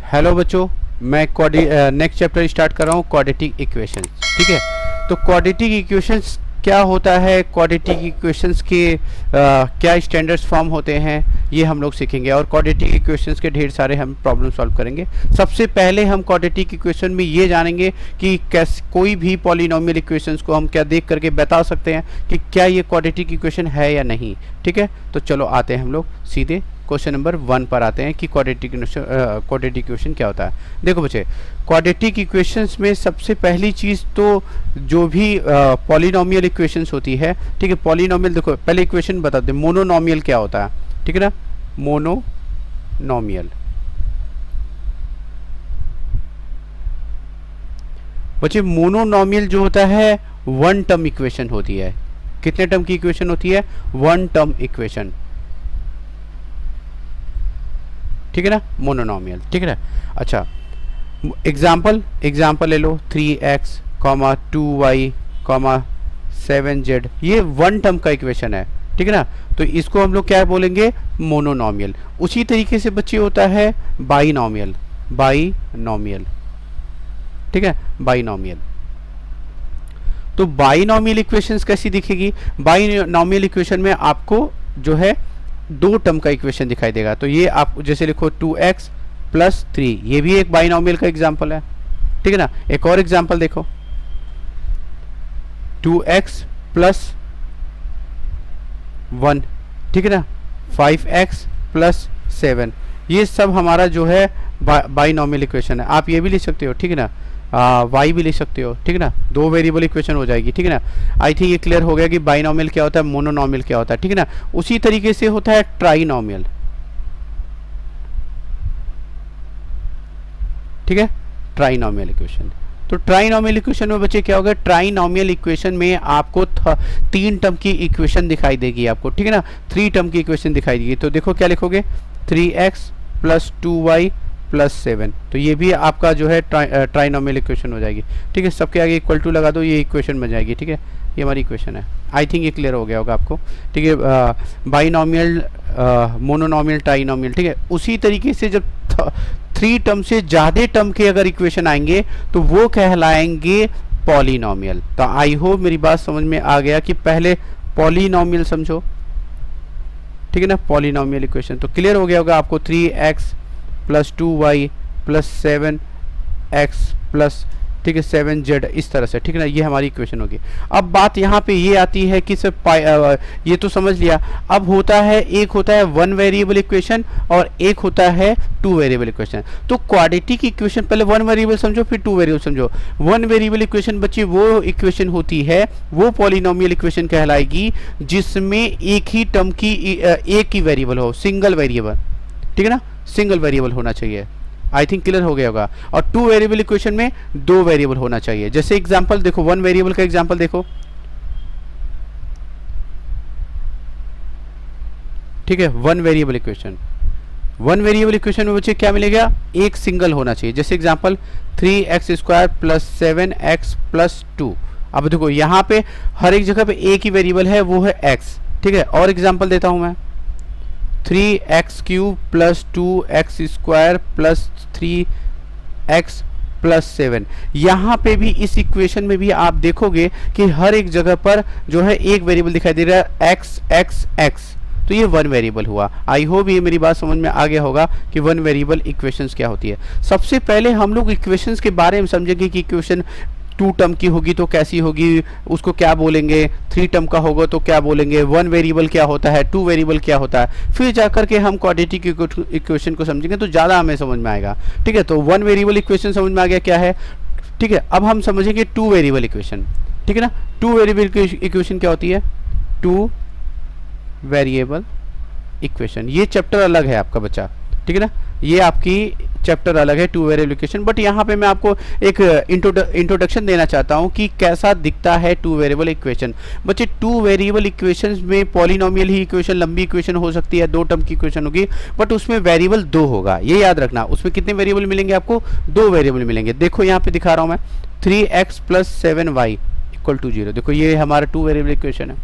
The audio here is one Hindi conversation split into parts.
हेलो बच्चों, मैं नेक्स्ट चैप्टर स्टार्ट कर रहा हूँ क्वाड्रेटिक इक्वेशंस। ठीक है, तो क्वाड्रेटिक इक्वेशंस क्या होता है, क्वाड्रेटिक इक्वेशंस के क्या स्टैंडर्ड्स फॉर्म होते हैं, ये हम लोग सीखेंगे। और क्वाड्रेटिक इक्वेशंस के ढेर सारे हम प्रॉब्लम सॉल्व करेंगे। सबसे पहले हम क्वाड्रेटिक इक्वेशन में ये जानेंगे कि कैसे कोई भी पॉलिनोमियल इक्वेशंस को हम क्या देख करके बता सकते हैं कि क्या ये क्वाड्रेटिक इक्वेशन है या नहीं। ठीक है, तो चलो आते हैं हम लोग सीधे क्वेश्चन नंबर 1 पर आते हैं कि क्वाड्रेटिक इक्वेशन क्या होता है। देखो बच्चे, क्वाड्रेटिक इक्वेशंस में सबसे पहली चीज़ तो जो भी पॉलिनोमियल इक्वेशंस होती है, ठीक है, पॉलिनोमियल देखो पहले इक्वेशन बता दे, मोनोनोमियल क्या होता है, ठीक है ना, मोनोनोमियल। बच्चे मोनोनोमियल जो होता है वन टर्म इक्वेशन होती है। कितने टर्म की इक्वेशन होती है? वन टर्म इक्वेशन, ठीक है ना, मोनोनोमियल। ठीक है ना, अच्छा एग्जाम्पल ले लो 3x, 2y, 7z, ये वन टर्म का इक्वेशन है। ठीक है ना, तो इसको हम लोग क्या बोलेंगे? मोनोनोमियल। उसी तरीके से बच्चे होता है बाइनोमियल, ठीक है, बाइनोमियल। तो बाइनोमियल इक्वेशंस कैसी दिखेगी? बाइनोमियल इक्वेशन में आपको जो है दो टर्म का इक्वेशन दिखाई देगा। तो ये आप जैसे लिखो 2x + 3, ये भी एक बाइनोमियल का एग्जांपल है। ठीक है ना, एक और एग्जांपल देखो 2x + 1, ठीक है ना, 5x + 7, ये सब हमारा जो है बाइनोमियल इक्वेशन है। आप ये भी लिख सकते हो, ठीक है ना, y भी लिख सकते हो, ठीक है ना, दो वेरिएबल इक्वेशन हो जाएगी। ठीक है ना, आई थिंक ये क्लियर हो गया कि बाइनोमियल क्या होता है, मोनोनोमियल क्या होता है। ठीक है ना, उसी तरीके से होता है ट्राइनोमियल। ठीक है, ट्राइनोमियल इक्वेशन। तो ट्राइनोमियल इक्वेशन में बच्चे क्या होगा? ट्राइनोमियल इक्वेशन में आपको 3 टर्म की इक्वेशन दिखाई देगी आपको। ठीक है ना, 3 टर्म की इक्वेशन दिखाई देगी। तो देखो क्या लिखोगे, 3x + 2y + 7, तो ये भी आपका जो है ट्राइनोमियल इक्वेशन हो जाएगी। ठीक है, सबके आगे इक्वल टू लगा दो, ये इक्वेशन बन जाएगी। ठीक है, ये हमारी इक्वेशन है। आई थिंक ये क्लियर हो गया होगा आपको। ठीक है, बाइनोमियल, मोनोनोमियल, ट्राइनोमियल। ठीक है, उसी तरीके से जब 3 टर्म से ज़्यादा टर्म के अगर इक्वेशन आएंगे तो वो कहलाएंगे पॉलिनोमियल। तो आई होप मेरी बात समझ में आ गया कि पहले पॉलिनोमियल समझो। ठीक है ना, पॉलिनोमियल इक्वेशन तो क्लियर हो गया होगा आपको। 3x + 2y + 7x + ठीक है 7z, इस तरह से। ठीक है ना, ये हमारी इक्वेशन होगी। अब बात यहाँ पे ये आती है कि सर ये तो समझ लिया। अब होता है, एक होता है 1 वेरिएबल इक्वेशन और एक होता है 2 वेरिएबल इक्वेशन। तो क्वाड्रेटिक इक्वेशन पहले 1 वेरिएबल समझो, फिर 2 वेरिएबल समझो। 1 वेरिएबल इक्वेशन बच्चे वो इक्वेशन होती है, वो पॉलिनोमियल इक्वेशन कहलाएगी जिसमें एक ही टर्म की एक ही वेरिएबल हो, सिंगल वेरिएबल। ठीक है ना, सिंगल वेरिएबल होना चाहिए। आई थिंक क्लियर हो गया होगा। और 2 वेरिएबल इक्वेशन में 2 वेरिएबल होना चाहिए। जैसे एग्जांपल देखो, 1 वेरिएबल का एग्जांपल देखो। ठीक है, 1 वेरिएबल इक्वेशन, 1 वेरिएबल इक्वेशन में बच्चे क्या मिलेगा? एक सिंगल होना चाहिए। जैसे एग्जांपल 3x² + 7x + 2। अब देखो यहाँ पे हर एक जगह पे एक ही वेरिएबल है, वो है x। ठीक है, और एग्जांपल देता हूं मैं 3x³ + 2x² + 3x + 7। यहाँ पे भी इस इक्वेशन में भी आप देखोगे कि हर एक जगह पर जो है एक वेरिएबल दिखाई दे रहा है, x। तो ये 1 वेरिएबल हुआ। आई होप ये मेरी बात समझ में आ गया होगा कि 1 वेरिएबल इक्वेशंस क्या होती है। सबसे पहले हम लोग इक्वेशंस के बारे में समझेंगे कि इक्वेशन 2 टर्म की होगी तो कैसी होगी, उसको क्या बोलेंगे, 3 टर्म का होगा तो क्या बोलेंगे, 1 वेरिएबल क्या होता है, 2 वेरिएबल क्या होता है, फिर जाकर के हम क्वाड्रेटिक इक्वेशन को समझेंगे तो ज़्यादा हमें समझ में आएगा। ठीक है, तो 1 वेरिएबल इक्वेशन समझ में आ गया क्या है। ठीक है, अब हम समझेंगे 2 वेरिएबल इक्वेशन। ठीक है ना, 2 वेरिएबल इक्वेशन क्या होती है? 2 वेरिएबल इक्वेशन, ये चैप्टर अलग है आपका बच्चा। ठीक है ना, ये आपकी चैप्टर अलग है 2 वेरिएबल इक्वेशन। बट यहाँ पे मैं आपको एक इंट्रोडक्शन देना चाहता हूँ कि कैसा दिखता है 2 वेरिएबल इक्वेशन। बच्चे 2 वेरिएबल इक्वेशन में पॉलिनोमियल ही इक्वेशन, लंबी इक्वेशन हो सकती है, 2 टर्म की इक्वेशन होगी, बट उसमें वेरिएबल 2 होगा। ये याद रखना, उसमें कितने वेरिएबल मिलेंगे आपको? 2 वेरिएबल मिलेंगे। देखो यहाँ पे दिखा रहा हूँ मैं 3x + 7y = 0। देखो ये हमारा 2 वेरिएबल इक्वेशन है।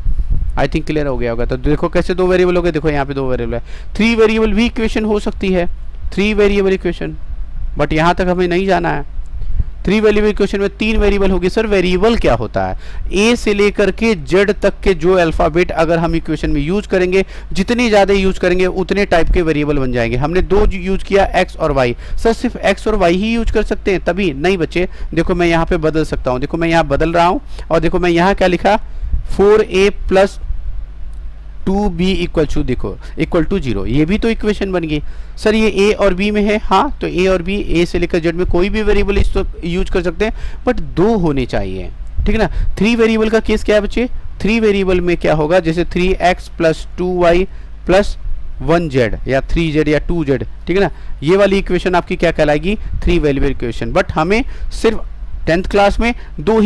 आई थिंक क्लियर हो गया होगा। तो देखो कैसे 2 वेरिएबल हो गए, देखो यहाँ पे 2 वेरिएबल है। 3 वेरिएबल भी इक्वेशन हो सकती है, 3 वेरिएबल इक्वेशन। बट यहाँ तक हमें नहीं जाना है। 3 वेरिएबल इक्वेशन में 3 वेरिएबल होगी। सर वेरिएबल क्या होता है? ए से लेकर के जेड तक के जो अल्फ़ाबेट अगर हम इक्वेशन में यूज करेंगे, जितनी ज़्यादा यूज करेंगे उतने टाइप के वेरिएबल बन जाएंगे। हमने दो यूज किया, एक्स और वाई। सर सिर्फ एक्स और वाई ही यूज कर सकते हैं तभी? नहीं बच्चे, देखो मैं यहाँ पे बदल सकता हूँ। देखो मैं यहाँ बदल रहा हूँ और देखो मैं यहाँ क्या लिखा, 4a plus 2b equal to, देखो इक्वल टू 0। ये भी तो इक्वेशन बन गई। सर ये a और b में है, हाँ तो a और b, a से लेकर z में कोई भी वेरिएबल इसको यूज कर सकते हैं, बट 2 होने चाहिए, ठीक है ना। 3 वेरिएबल का केस क्या है बच्चे? 3 वेरिएबल में क्या होगा, जैसे 3x plus 2y plus 1z या 3z या 2z, ठीक है ना। ये वाली इक्वेशन आपकी क्या कहलाएगी? 3 वेरिएबल इक्वेशन। बट हमें सिर्फ 10th क्लास में दो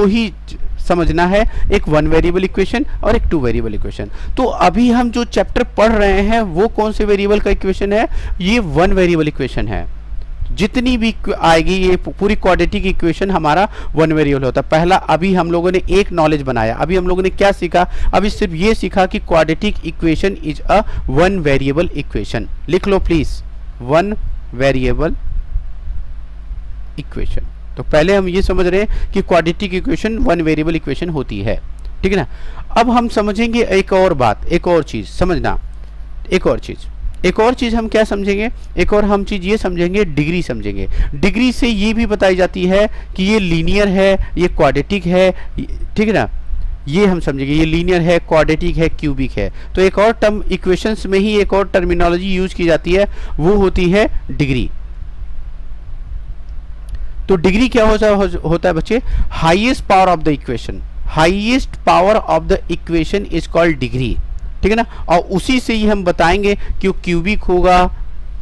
ही समझना है, एक 1 वेरिएबल इक्वेशन और एक 2 वेरिएबल इक्वेशन। तो अभी हम जो चैप्टर पढ़ रहे हैं वो कौन से वेरिएबल का इक्वेशन है? ये 1 वेरिएबल इक्वेशन है। जितनी भी आएगी ये पूरी क्वाड्रेटिक इक्वेशन हमारा 1 वेरिएबल होता है। पहला अभी हम लोगों ने एक नॉलेज बनाया। अभी हम लोगों ने क्या सीखा? अभी सिर्फ ये सीखा कि quadratic equation is a 1 variable equation. लिख लो प्लीज, 1 वेरिएबल इक्वेशन। तो पहले हम ये समझ रहे हैं कि क्वाड्रेटिक इक्वेशन 1 वेरिएबल इक्वेशन होती है, ठीक है ना। अब हम समझेंगे एक और बात, एक और चीज समझना, एक और चीज हम क्या समझेंगे? एक और हम चीज ये समझेंगे, डिग्री समझेंगे। डिग्री से ये भी बताई जाती है कि ये लीनियर है, ये क्वाड्रेटिक है, ठीक है ना। ये हम समझेंगे, ये लीनियर है, क्वाड्रेटिक है, क्यूबिक है। तो एक और टर्म इक्वेशंस में ही एक और टर्मिनोलॉजी यूज की जाती है, वो होती है डिग्री। तो डिग्री क्या होता है बच्चे? Highest power of the equation. Highest power of the equation is called degree, ठीक है ना। और उसी से ही हम बताएंगे कि वो क्यूबिक होगा,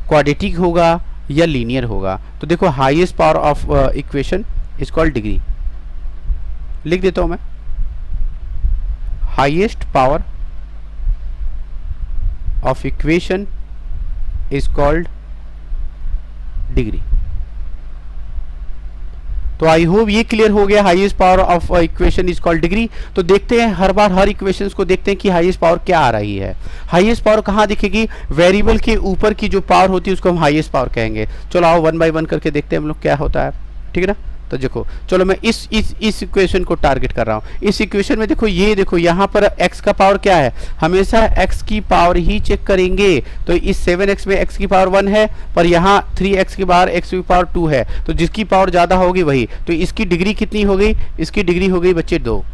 क्वाड्रेटिक होगा या लीनियर होगा। तो देखो highest power of equation is called degree. लिख देता हूं मैं, highest power of equation is called degree. तो आई होप ये क्लियर हो गया, highest power of equation is called degree. तो देखते हैं हर बार हर इक्वेशंस को देखते हैं कि हाईएस्ट पावर क्या आ रही है। हाईएस्ट पावर कहाँ दिखेगी? वेरिएबल के ऊपर की जो पावर होती है उसको हम हाईएस्ट पावर कहेंगे। चलो आओ 1 बाय 1 करके देखते हैं हम लोग क्या होता है, ठीक है ना। तो देखो चलो मैं इस इक्वेशन को टारगेट कर रहा हूँ। इस इक्वेशन में देखो, ये देखो यहाँ पर x का पावर क्या है? हमेशा x की पावर ही चेक करेंगे। तो इस 7x में x की पावर 1 है, पर यहाँ 3x के बाहर x की पावर 2 है। तो जिसकी पावर ज़्यादा होगी वही। तो इसकी डिग्री कितनी हो गई? इसकी डिग्री हो गई बच्चे 2।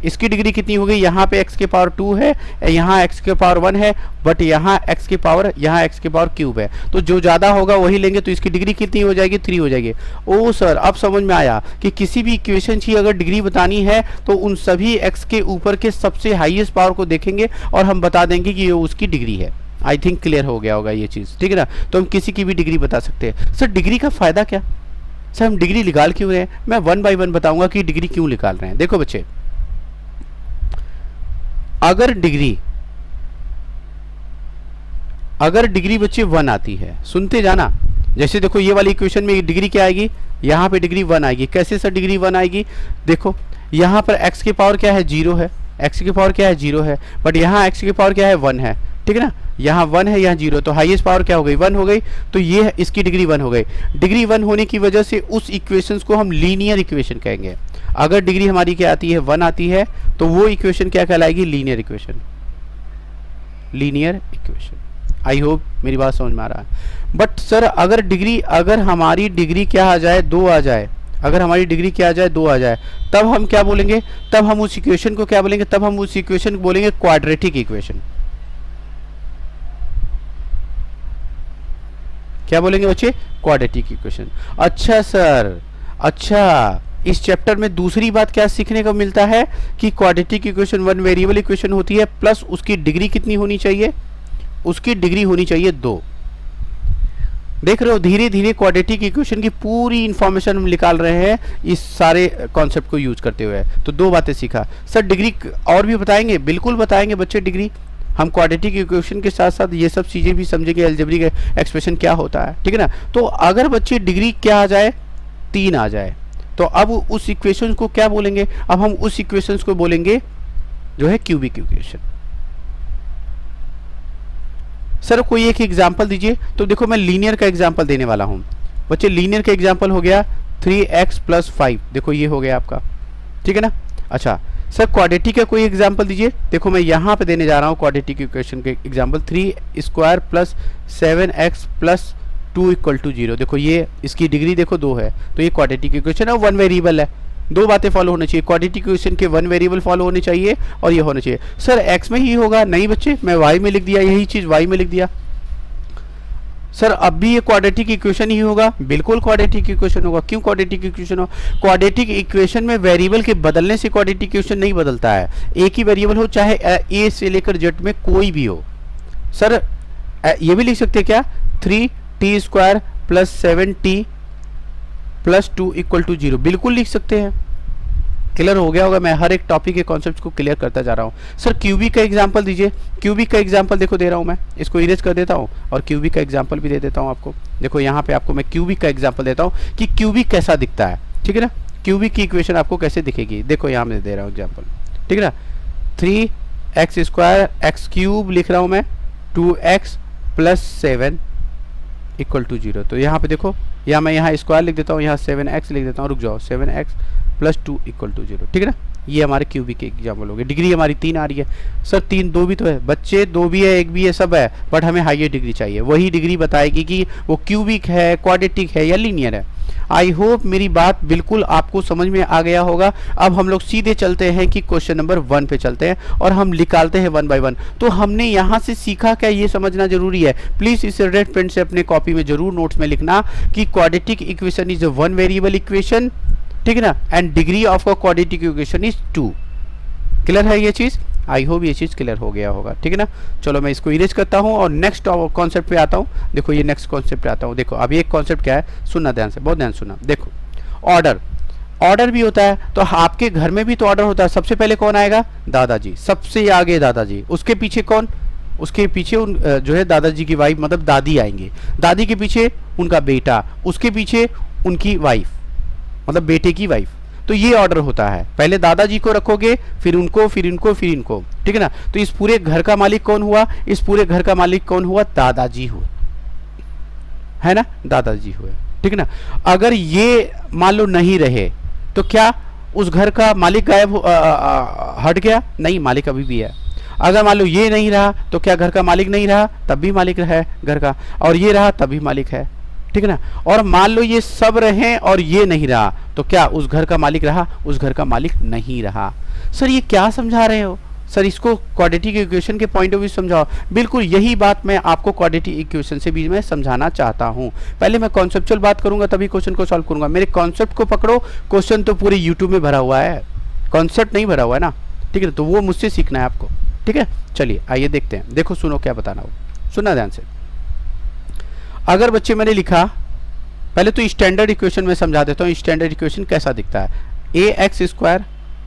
इसकी डिग्री कितनी हो गई? यहाँ पे x के पावर 2 है, यहाँ x के पावर 1 है, बट यहाँ x के पावर क्यूब है। तो जो ज़्यादा होगा वही लेंगे। तो इसकी डिग्री कितनी हो जाएगी? 3 हो जाएगी। ओ सर, अब समझ में आया कि किसी भी इक्वेशन की अगर डिग्री बतानी है तो उन सभी x के ऊपर के सबसे हाईएस्ट पावर को देखेंगे और हम बता देंगे कि ये उसकी डिग्री है। आई थिंक क्लियर हो गया होगा ये चीज़, ठीक है ना। तो हम किसी की भी डिग्री बता सकते हैं। सर डिग्री का फ़ायदा क्या? सर हम डिग्री निकाल क्यों रहे हैं? मैं 1 बाय 1 बताऊँगा कि डिग्री क्यों निकाल रहे हैं। देखो बच्चे, अगर डिग्री बच्चे 1 आती है, सुनते जाना। जैसे देखो ये वाली इक्वेशन में डिग्री क्या आएगी? यहाँ पे डिग्री 1 आएगी। कैसे सर डिग्री 1 आएगी? देखो यहाँ पर x की पावर क्या है? 0 है। x की पावर क्या है? 0 है। बट यहाँ x की पावर क्या है? 1 है, ठीक है ना। यहाँ 1 है, यहाँ 0। तो हाईएस्ट पावर क्या हो गई? 1 हो गई। तो ये इसकी डिग्री 1 हो गई। डिग्री 1 होने की वजह से उस इक्वेशंस को हम लीनियर इक्वेशन कहेंगे। अगर डिग्री हमारी क्या आती है? 1 आती है, तो वो इक्वेशन क्या कहलाएगी? Linear equation. Linear equation. I hope मेरी बात समझ में आ रहा है। बट सर अगर हमारी डिग्री क्या आ जाए? 2 आ जाए। अगर हमारी डिग्री क्या आ जाए? 2 आ जाए, तब हम क्या बोलेंगे? तब हम उस इक्वेशन को क्या बोलेंगे? तब हम उस इक्वेशन को बोलेंगे क्वाड्रेटिक इक्वेशन। क्या बोलेंगे बच्चे? Quadratic equation. अच्छा सर, अच्छा इस चैप्टर में दूसरी बात क्या सीखने को मिलता है कि क्वाड्रेटिक इक्वेशन 1 वेरिएबल इक्वेशन होती है, प्लस उसकी डिग्री कितनी होनी चाहिए? उसकी डिग्री होनी चाहिए 2। देख रहे हो, धीरे धीरे क्वाड्रेटिक इक्वेशन की पूरी इंफॉर्मेशन हम निकाल रहे हैं इस सारे कॉन्सेप्ट को यूज करते हुए। तो 2 बातें सीखा। सर डिग्री और भी बताएंगे? बिल्कुल बताएंगे बच्चे। डिग्री हम क्वाड्रेटिक इक्वेशन के साथ साथ ये सब चीज़ें भी समझेंगे, अलजेब्रिक एक्सप्रेशन क्या होता है, ठीक है ना। तो अगर बच्चे डिग्री क्या आ जाए? 3 आ जाए, तो अब उस इक्वेशन को क्या बोलेंगे? अब हम उस इक्वेशंस को बोलेंगे जो है क्यूबिक इक्वेशन। सर कोई एक एग्जांपल दीजिए। तो देखो मैं लीनियर का एग्जांपल देने वाला हूं। बच्चे लीनियर का एग्जाम्पल हो गया 3x प्लस 5, देखो ये हो गया आपका, ठीक है ना। अच्छा सर क्वाड्रेटिक का कोई एग्जाम्पल दीजिए, देखो मैं यहाँ पे देने जा रहा हूँ क्वाड्रेटिक इक्वेशन के example, 3² plus 7x plus 2 equal to 0। देखो ये इसकी डिग्री देखो 2 है, तो ये क्वाड्रेटिक इक्वेशन है, 1 वेरिएबल है। दो बातें फॉलो होनी चाहिए, क्वाड्रेटिक इक्वेशन के 1 वेरिएबल फॉलो होने चाहिए और ये होना चाहिए। सर x में ही होगा, नहीं बच्चे मैं y में लिख दिया, यही चीज़ y में लिख दिया। सर अब भी ये क्वाड्रेटिक इक्वेशन ही होगा, बिल्कुल क्वाड्रेटिक इक्वेशन होगा। क्यों क्वाड्रेटिक इक्वेशन हो? क्वाड्रेटिक इक्वेशन में वेरिएबल के बदलने से क्वाड्रेटिक इक्वेशन नहीं बदलता है, एक ही वेरिएबल हो, चाहे a से लेकर z में कोई भी हो। सर ये भी लिख सकते हैं क्या, 3t² plus 7t plus 2 equal to 0, बिल्कुल लिख सकते हैं। क्लियर हो गया होगा, मैं हर एक टॉपिक के कॉन्सेप्ट को क्लियर करता जा रहा हूँ। सर क्यूबिक का एग्जांपल दीजिए, क्यूबिक का एग्जांपल देखो दे रहा हूँ मैं, इसको इरेज कर देता हूँ और क्यूबिक का एग्जांपल भी दे देता हूँ आपको। देखो यहाँ पे आपको मैं क्यूबिक का एग्जांपल देता हूँ कि क्यूबिक कैसा दिखता है, ठीक है ना, क्यूबिक की इक्वेशन आपको कैसे दिखेगी। देखो यहाँ मैं दे रहा हूँ एग्जाम्पल, ठीक है ना, 3x² x³ लिख रहा हूँ मैं, 2x प्लस 7 इक्वल टू 0। तो यहाँ पे देखो, या मैं यहाँ स्क्वायर लिख देता हूँ, यहाँ 7x लिख देता हूँ, रुक जाओ, 7x प्लस 2 इक्वल टू 0, ठीक है ना। ये हमारे क्यूबिक के एग्जाम्पल हो गए। डिग्री हमारी 3 आ रही है। सर 3 2 भी तो है बच्चे, 2 भी है 1 भी है, सब है, बट हमें हाईएस्ट डिग्री चाहिए। वही डिग्री बताएगी कि वो क्यूबिक है, क्वाड्रेटिक है या लीनियर है। आई होप मेरी बात बिल्कुल आपको समझ में आ गया होगा। अब हम लोग सीधे चलते हैं कि क्वेश्चन नंबर 1 पे चलते हैं और हम निकालते हैं 1 बाय 1। तो हमने यहाँ से सीखा क्या, ये समझना जरूरी है। प्लीज इसे रेड पेन से अपने कॉपी में जरूर नोट्स में लिखना कि quadratic equation is a 1 variable equation, ठीक है ना, and degree of a quadratic equation is 2। Clear है ये चीज? आई होप ये चीज क्लियर हो गया होगा, ठीक है ना। चलो मैं इसको इरेज करता हूँ और नेक्स्ट कॉन्सेप्ट पे आता हूँ। देखो ये नेक्स्ट कॉन्सेप्ट पे आता हूँ। देखो अब ये कॉन्सेप्ट क्या है, सुनना ध्यान से, बहुत ध्यान सुनना। देखो ऑर्डर, ऑर्डर भी होता है, तो आपके घर में भी तो ऑर्डर होता है। सबसे पहले कौन आएगा, दादाजी, सबसे आगे दादाजी, उसके पीछे कौन, उसके पीछे जो है दादाजी की वाइफ मतलब दादी आएंगे, दादी के पीछे उनका बेटा, उसके पीछे उनकी वाइफ मतलब बेटे की वाइफ। तो ये ऑर्डर होता है, पहले दादाजी को रखोगे, फिर उनको, फिर इनको, फिर इनको, ठीक है ना। तो इस पूरे घर का मालिक कौन हुआ, इस पूरे घर का मालिक कौन हुआ, दादाजी हुए, है ना, दादाजी हुए, ठीक है ना। अगर ये मान लो नहीं रहे तो क्या उस घर का मालिक गायब हट गया? नहीं, मालिक अभी भी है। अगर मान लो ये नहीं रहा तो क्या घर का मालिक नहीं रहा, तब भी मालिक है घर का, और ये रहा तब भी मालिक है, ठीक है ना। और मान लो ये सब रहे और ये नहीं रहा तो क्या उस घर का मालिक रहा, उस घर का मालिक नहीं रहा। सर ये क्या समझा रहे हो? सर इसको क्वाड्रेटिक इक्वेशन के पॉइंट ऑफ व्यू समझाओ। बिल्कुल यही बात मैं आपको क्वाड्रेटिक इक्वेशन से भी मैं समझाना चाहता हूं। पहले मैं कॉन्सेप्चुअल बात करूंगा तभी क्वेश्चन को सॉल्व करूंगा। मेरे कॉन्सेप्ट को पकड़ो, क्वेश्चन तो पूरे यूट्यूब में भरा हुआ है, कॉन्सेप्ट नहीं भरा हुआ है ना, ठीक है। तो वो मुझसे सीखना है आपको, ठीक है। चलिए आइए देखते हैं। देखो सुनो क्या बताना हो, सुनना ध्यान से। अगर बच्चे मैंने लिखा, पहले तो स्टैंडर्ड इक्वेशन में समझा देता हूँ स्टैंडर्ड इक्वेशन कैसा दिखता है। ax²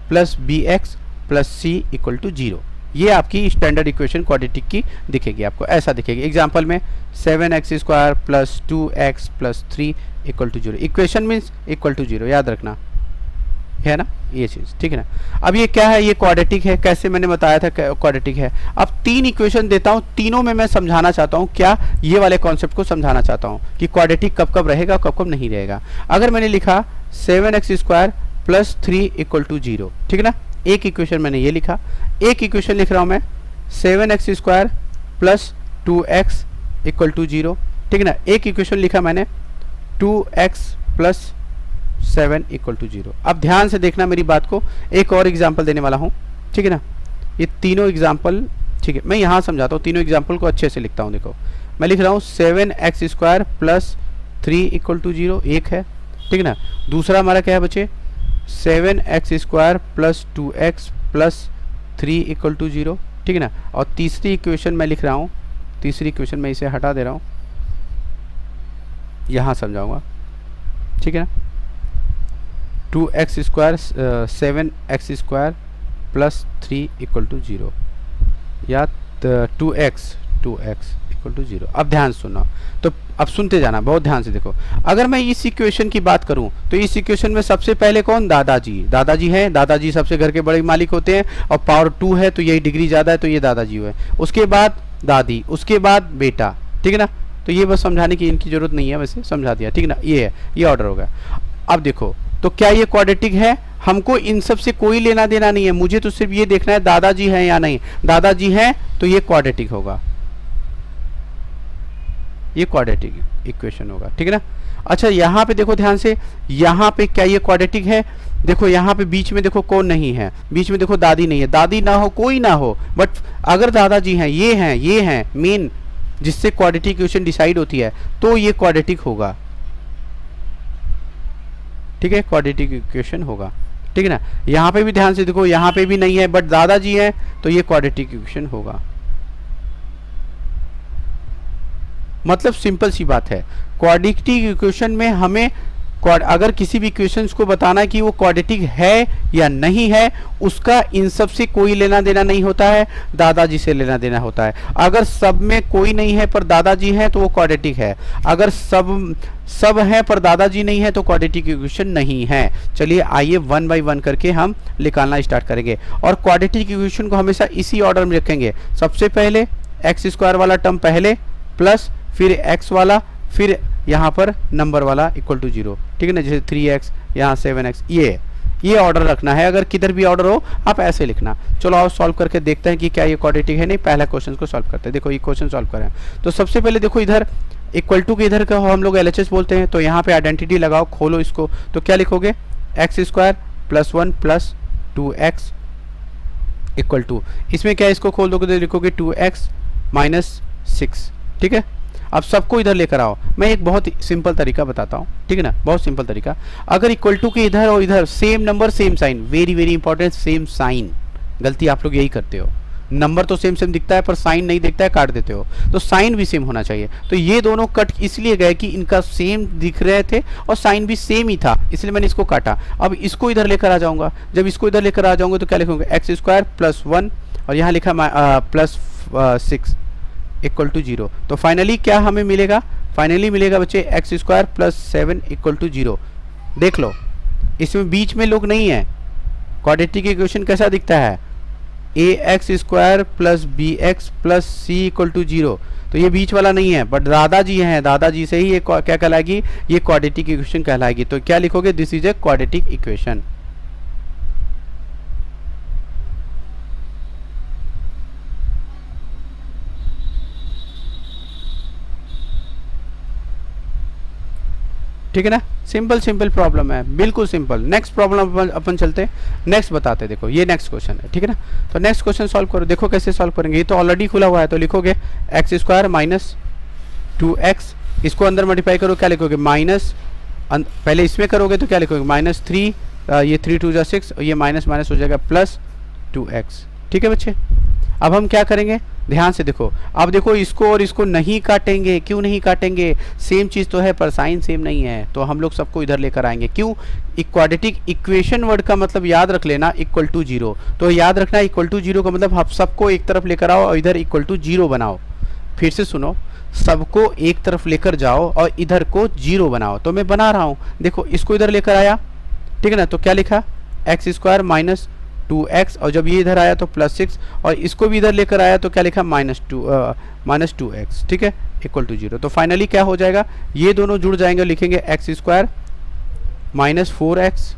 plus bx plus c equal to 0, ये आपकी स्टैंडर्ड इक्वेशन क्वाड्रेटिक की दिखेगी, आपको ऐसा दिखेगी। एग्जांपल में 7x² plus 2x plus 3 equal to 0, equation means equal to 0, याद रखना है ना ये चीज़, ठीक है ना। अब ये क्या है, ये क्वाड्रेटिक है, कैसे मैंने बताया था क्वाड्रेटिक है। अब 3 इक्वेशन देता हूँ, तीनों में मैं समझाना चाहता हूँ क्या, ये वाले कॉन्सेप्ट को समझाना चाहता हूँ कि क्वाड्रेटिक कब कब रहेगा कब कब नहीं रहेगा। अगर मैंने लिखा 7x² प्लस 3 इक्वल टू 0, ठीक है ना, एक इक्वेशन मैंने ये लिखा। एक इक्वेशन लिख रहा हूँ मैं 7x² plus 2x equal to 0, ठीक है ना। एक इक्वेशन लिखा मैंने 2x प्लस 7 इक्वल टू 0। अब ध्यान से देखना मेरी बात को, एक और एग्जाम्पल देने वाला हूँ, ठीक है ना। ये तीनों एग्जाम्पल, ठीक है, मैं यहाँ समझाता हूँ, तीनों एग्जाम्पल को अच्छे से लिखता हूँ। देखो मैं लिख रहा हूँ 7x² प्लस 3 इक्वल टू 0, एक है, ठीक है ना। दूसरा हमारा क्या है बच्चे, 7x² plus 2x plus 3 equal to 0, ठीक है ना। और तीसरी इक्वेशन मैं लिख रहा हूँ, तीसरी इक्वेशन मैं इसे हटा दे रहा हूँ, यहाँ समझाऊंगा, ठीक है ना। 2x² 7x² plus 3 equal to 0 या 2x इक्वल टू 0। अब ध्यान सुनना, तो अब सुनते जाना बहुत ध्यान से। देखो अगर मैं इस इक्वेशन की बात करूं तो इस इक्वेशन में सबसे पहले कौन, दादाजी, दादाजी हैं, दादाजी सबसे घर के बड़े मालिक होते हैं और पावर 2 है तो यही डिग्री ज़्यादा है तो ये दादाजी हुए। उसके बाद दादी, उसके बाद बेटा, ठीक है ना। तो ये बस समझाने की इनकी जरूरत नहीं है, वैसे समझा दिया, ठीक ना। ये है, ये ऑर्डर होगा। अब देखो तो क्या ये क्वाड्रेटिक है, हमको इन सब से कोई लेना देना नहीं है, मुझे तो सिर्फ ये देखना है दादाजी हैं या नहीं। दादाजी हैं तो ये क्वाड्रेटिक होगा, ये क्वाड्रेटिक इक्वेशन होगा, ठीक है ना। अच्छा यहाँ पे देखो ध्यान से, यहाँ पे क्या ये क्वाड्रेटिक है, देखो यहाँ पे बीच में देखो कौन नहीं है, बीच में देखो दादी नहीं है, दादी ना हो कोई ना हो, बट अगर दादाजी हैं, ये हैं मेन जिससे क्वाड्रेटिक इक्वेशन डिसाइड होती है, तो ये क्वाड्रेटिक होगा, ठीक है, क्वाड्रेटिक इक्वेशन होगा, ठीक है ना। यहाँ पे भी ध्यान से देखो, यहाँ पे भी नहीं है बट दादाजी हैं तो ये क्वाड्रेटिक इक्वेशन होगा। मतलब सिंपल सी बात है, क्वाड्रेटिक इक्वेशन में हमें अगर किसी भी इक्वेशंस को बताना है कि वो क्वाड्रेटिक है या नहीं है, उसका इन सब से कोई लेना देना नहीं होता है, दादाजी से लेना देना होता है। अगर सब में कोई नहीं है पर दादाजी है तो वो क्वाड्रेटिक है, अगर सब है पर दादाजी नहीं है तो क्वाड्रेटिक इक्वेशन नहीं है। चलिए आइए वन बाय वन करके हम निकालना स्टार्ट करेंगे, और क्वाड्रेटिक इक्वेशन को हमेशा इसी ऑर्डर में रखेंगे। सबसे पहले एक्स स्क्वायर वाला टर्म पहले, प्लस फिर एक्स वाला, फिर यहाँ पर नंबर वाला इक्वल टू 0, ठीक है ना। जैसे 3x, यहाँ 7x, ये ऑर्डर रखना है। अगर किधर भी ऑर्डर हो आप ऐसे लिखना। चलो आओ सॉल्व करके देखते हैं कि क्या ये क्वाड्रेटिक है नहीं। पहला क्वेश्चन को सॉल्व करते हैं। देखो ये क्वेश्चन सॉल्व करें तो सबसे पहले देखो इधर इक्वल टू के इधर का हम लोग LHS बोलते हैं, तो यहाँ पे आइडेंटिटी लगाओ, खोलो इसको, तो क्या लिखोगे, x square plus 1 plus 2x equal to, इसमें क्या इसको खोल दोगे तो लिखोगे 2x माइनस 6, ठीक है। अब सबको इधर लेकर आओ, मैं एक बहुत सिंपल तरीका बताता हूँ, ठीक है ना, बहुत सिंपल तरीका। अगर इक्वल टू के इधर और इधर same number same sign, very very important, same sign, गलती आप लोग यही करते हो, नंबर तो सेम सेम दिखता है पर साइन नहीं दिखता है, काट देते हो, तो साइन भी सेम होना चाहिए। तो ये दोनों कट इसलिए गए कि इनका सेम दिख रहे थे और साइन भी सेम ही था, इसलिए मैंने इसको काटा। अब इसको इधर लेकर आ जाऊंगा, जब इसको इधर लेकर आ जाऊंगा तो क्या लिखूंगा, एक्स स्क्वायर प्लस 1 और यहाँ लिखा प्लस 6 इक्वल टू 0। तो फाइनली क्या हमें मिलेगा, फाइनली मिलेगा बच्चे x square plus 7 equal to 0। देख लो इसमें बीच में लोग नहीं है। क्वाड्रेटिक इक्वेशन कैसा दिखता है, ax square plus bx plus c equal to 0, तो ये बीच वाला नहीं है, बट दादाजी हैं, दादाजी से ही ये क्या कहलाएगी, ये क्वाड्रेटिक इक्वेशन कहलाएगी। तो क्या लिखोगे, this is a quadratic equation. ठीक है ना, सिंपल सिंपल प्रॉब्लम है, बिल्कुल सिंपल। नेक्स्ट प्रॉब्लम अपन चलते हैं, नेक्स्ट बताते हैं। देखो ये नेक्स्ट क्वेश्चन है, ठीक है ना। तो नेक्स्ट क्वेश्चन सॉल्व करो, देखो कैसे सॉल्व करेंगे। ये तो ऑलरेडी खुला हुआ है, तो लिखोगे एक्स स्क्वायर माइनस 2x, इसको अंदर मल्टीप्लाई करो, क्या लिखोगे माइनस, पहले इसमें करोगे तो क्या लिखोगे माइनस 3, ये 3 2 6, ये माइनस माइनस हो जाएगा प्लस 2x, ठीक है बच्चे। अब हम क्या करेंगे, ध्यान से देखो, अब देखो इसको और इसको नहीं काटेंगे, क्यों नहीं काटेंगे, सेम चीज़ तो है पर साइन सेम नहीं है, तो हम लोग सबको इधर लेकर आएंगे। क्यों, क्वाड्रेटिक इक्वेशन वर्ड का मतलब याद रख लेना, इक्वल टू 0, तो याद रखना इक्वल टू 0 का मतलब आप सबको एक तरफ लेकर आओ और इधर इक्वल टू 0 बनाओ। फिर से सुनो, सबको एक तरफ लेकर जाओ और इधर को 0 बनाओ, तो मैं बना रहा हूँ। देखो इसको इधर लेकर आया, ठीक है ना, तो क्या लिखा, एक्स स्क्वायर माइनस 2x, और जब ये इधर आया तो प्लस 6, और इसको भी इधर लेकर आया तो क्या लिखा माइनस 2x, ठीक है, इक्वल टू 0। तो फाइनली क्या हो जाएगा, ये दोनों जुड़ जाएंगे, लिखेंगे एक्स स्क्वायर माइनस 4x